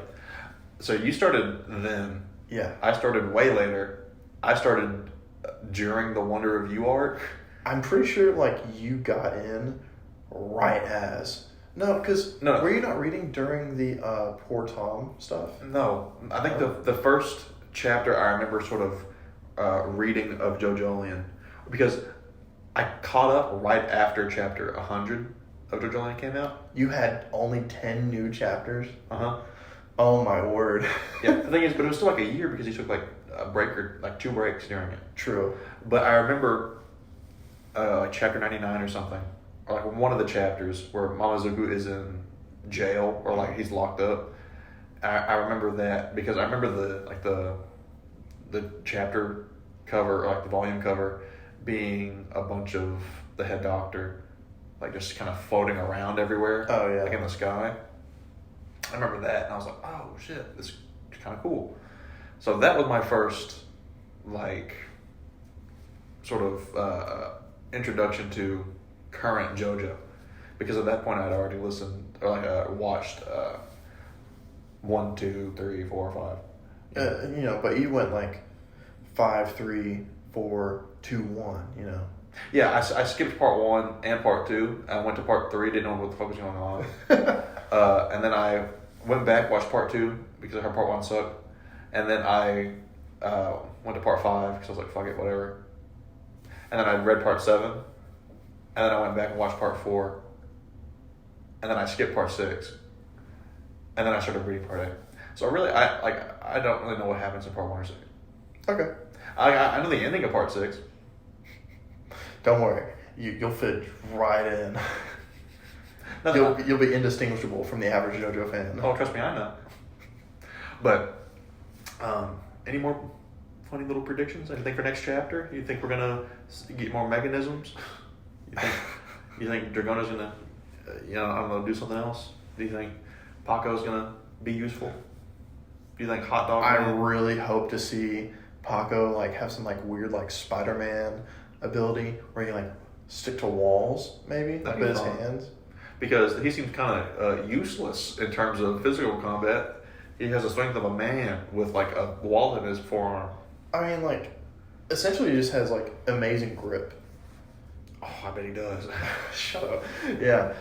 Speaker 1: So you started then.
Speaker 2: Yeah.
Speaker 1: I started way later. I started during the Wonder of You arc.
Speaker 2: I'm pretty sure, like, you got in right as... No, because were you not reading during the Poor Tom stuff?
Speaker 1: No. I think the first chapter I remember sort of reading of JoJoLand, because I caught up right after chapter 100 of JoJoLand came out.
Speaker 2: You had only 10 new chapters?
Speaker 1: Uh-huh.
Speaker 2: Oh my word.
Speaker 1: Yeah, the thing is, but it was still like a year because he took like a break or like 2 breaks during it.
Speaker 2: True.
Speaker 1: But I remember like chapter 99 or something, or like one of the chapters where Mamazuku is in jail or like he's locked up. I remember that because I remember the chapter cover, or like the volume cover, being a bunch of the head doctor like just kind of floating around everywhere.
Speaker 2: Oh yeah.
Speaker 1: Like in the sky. I remember that and I was like, oh shit, this is kind of cool. So that was my first like sort of introduction to current JoJo, because at that point I'd already listened or like watched 1, 2, 3, 4, 5.
Speaker 2: You know, but you went like 5, 3, 4, 2, 1. You know.
Speaker 1: Yeah, I skipped part 1 and part 2. I went to part 3, didn't know what the fuck was going on. And then I went back, watched part 2 because I heard part 1 sucked. And then I went to part 5 because I was like, fuck it, whatever. And then I read part 7. And then I went back and watched part 4. And then I skipped part 6. And then I started reading part 8. So I don't really know what happens in part 1 or 6.
Speaker 2: Okay.
Speaker 1: I know the ending of part 6.
Speaker 2: Don't worry, you'll fit right in.
Speaker 1: No,
Speaker 2: You'll be indistinguishable from the average JoJo fan.
Speaker 1: Oh, trust me, I know. But, any more funny little predictions? Anything for next chapter? You think we're gonna get more mechanisms? You think Dragona's gonna, I'm gonna do something else? Do you think Paco's gonna be useful? Do you think Hot Dog?
Speaker 2: I really hope to see Paco like have some like weird like Spider-Man ability where he like stick to walls maybe
Speaker 1: That'd
Speaker 2: with
Speaker 1: be
Speaker 2: his
Speaker 1: fun.
Speaker 2: hands.
Speaker 1: Because he seems kind of useless in terms of physical combat. He has the strength of a man with like a wall in his forearm.
Speaker 2: I mean, like, essentially he just has like amazing grip.
Speaker 1: Oh, I bet he does.
Speaker 2: Shut up. Yeah.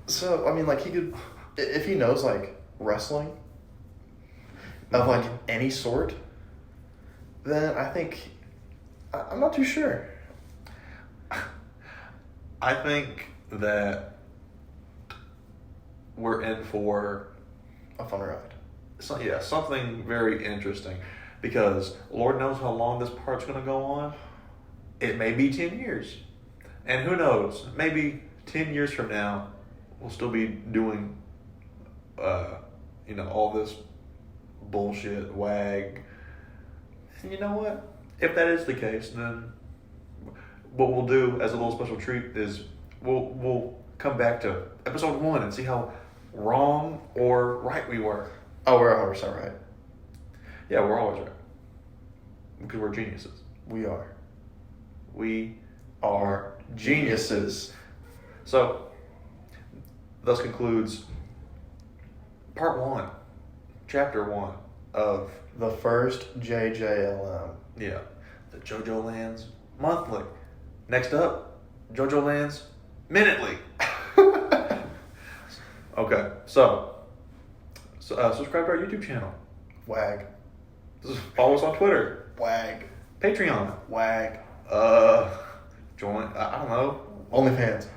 Speaker 2: So I mean, like he could, if he knows like wrestling of like any sort, then I think I'm not too sure.
Speaker 1: I think that we're in for
Speaker 2: A fun ride.
Speaker 1: something very interesting, because Lord knows how long this part's going to go on. It may be 10 years. And who knows, maybe 10 years from now, we'll still be doing, all this bullshit, WAG. And you know what? If that is the case, then what we'll do as a little special treat is we'll come back to episode 1 and see how wrong or right we were.
Speaker 2: Oh, we're 100% right.
Speaker 1: Yeah, we're always right. Because we're geniuses.
Speaker 2: We are.
Speaker 1: We are geniuses. So, thus concludes part 1, chapter 1 of
Speaker 2: The first JJLM.
Speaker 1: the JoJoLands monthly. Next up, JoJoLands minutely. Okay, so subscribe to our YouTube channel.
Speaker 2: WAG.
Speaker 1: Follow us on Twitter.
Speaker 2: WAG.
Speaker 1: Patreon.
Speaker 2: WAG.
Speaker 1: Join. I don't know.
Speaker 2: OnlyFans.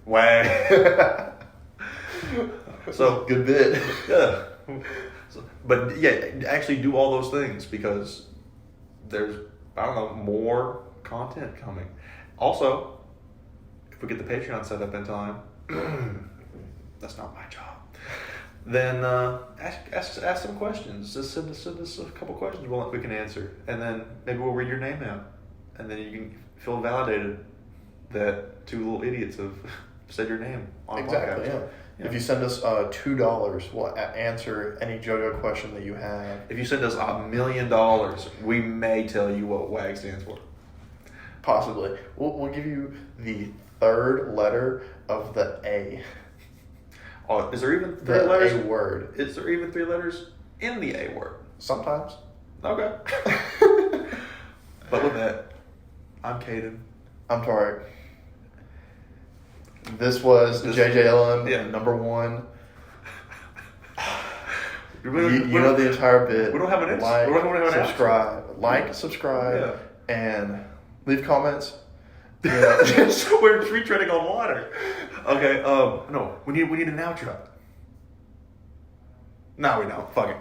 Speaker 1: WAG. So
Speaker 2: Good bit.
Speaker 1: yeah. But yeah, actually do all those things, because there's, more content coming. Also, if we get the Patreon set up in time, that's not my job. then ask some questions. Just send us a couple questions we can answer, and then maybe we'll read your name out, and then you can feel validated that two little idiots have said your name on a
Speaker 2: Exactly.
Speaker 1: podcast.
Speaker 2: Yeah. If you send us $2, we'll answer any JoJo question that you have.
Speaker 1: If you send us $1 million, we may tell you what WAG stands for.
Speaker 2: Possibly. We'll give you the third letter of the A.
Speaker 1: Oh, is there even three
Speaker 2: The
Speaker 1: letters?
Speaker 2: A word.
Speaker 1: Is there even 3 letters in the A word?
Speaker 2: Sometimes.
Speaker 1: Okay. But with that, I'm Caden.
Speaker 2: I'm Tarek. This was JJLN
Speaker 1: Yeah.
Speaker 2: number 1.
Speaker 1: We
Speaker 2: You know the entire bit.
Speaker 1: We don't have an
Speaker 2: like,
Speaker 1: we don't have an
Speaker 2: subscribe, like, subscribe, and leave comments.
Speaker 1: Yeah. We're retreading on water. Okay. No, we need an outro. No, we don't. Fuck it.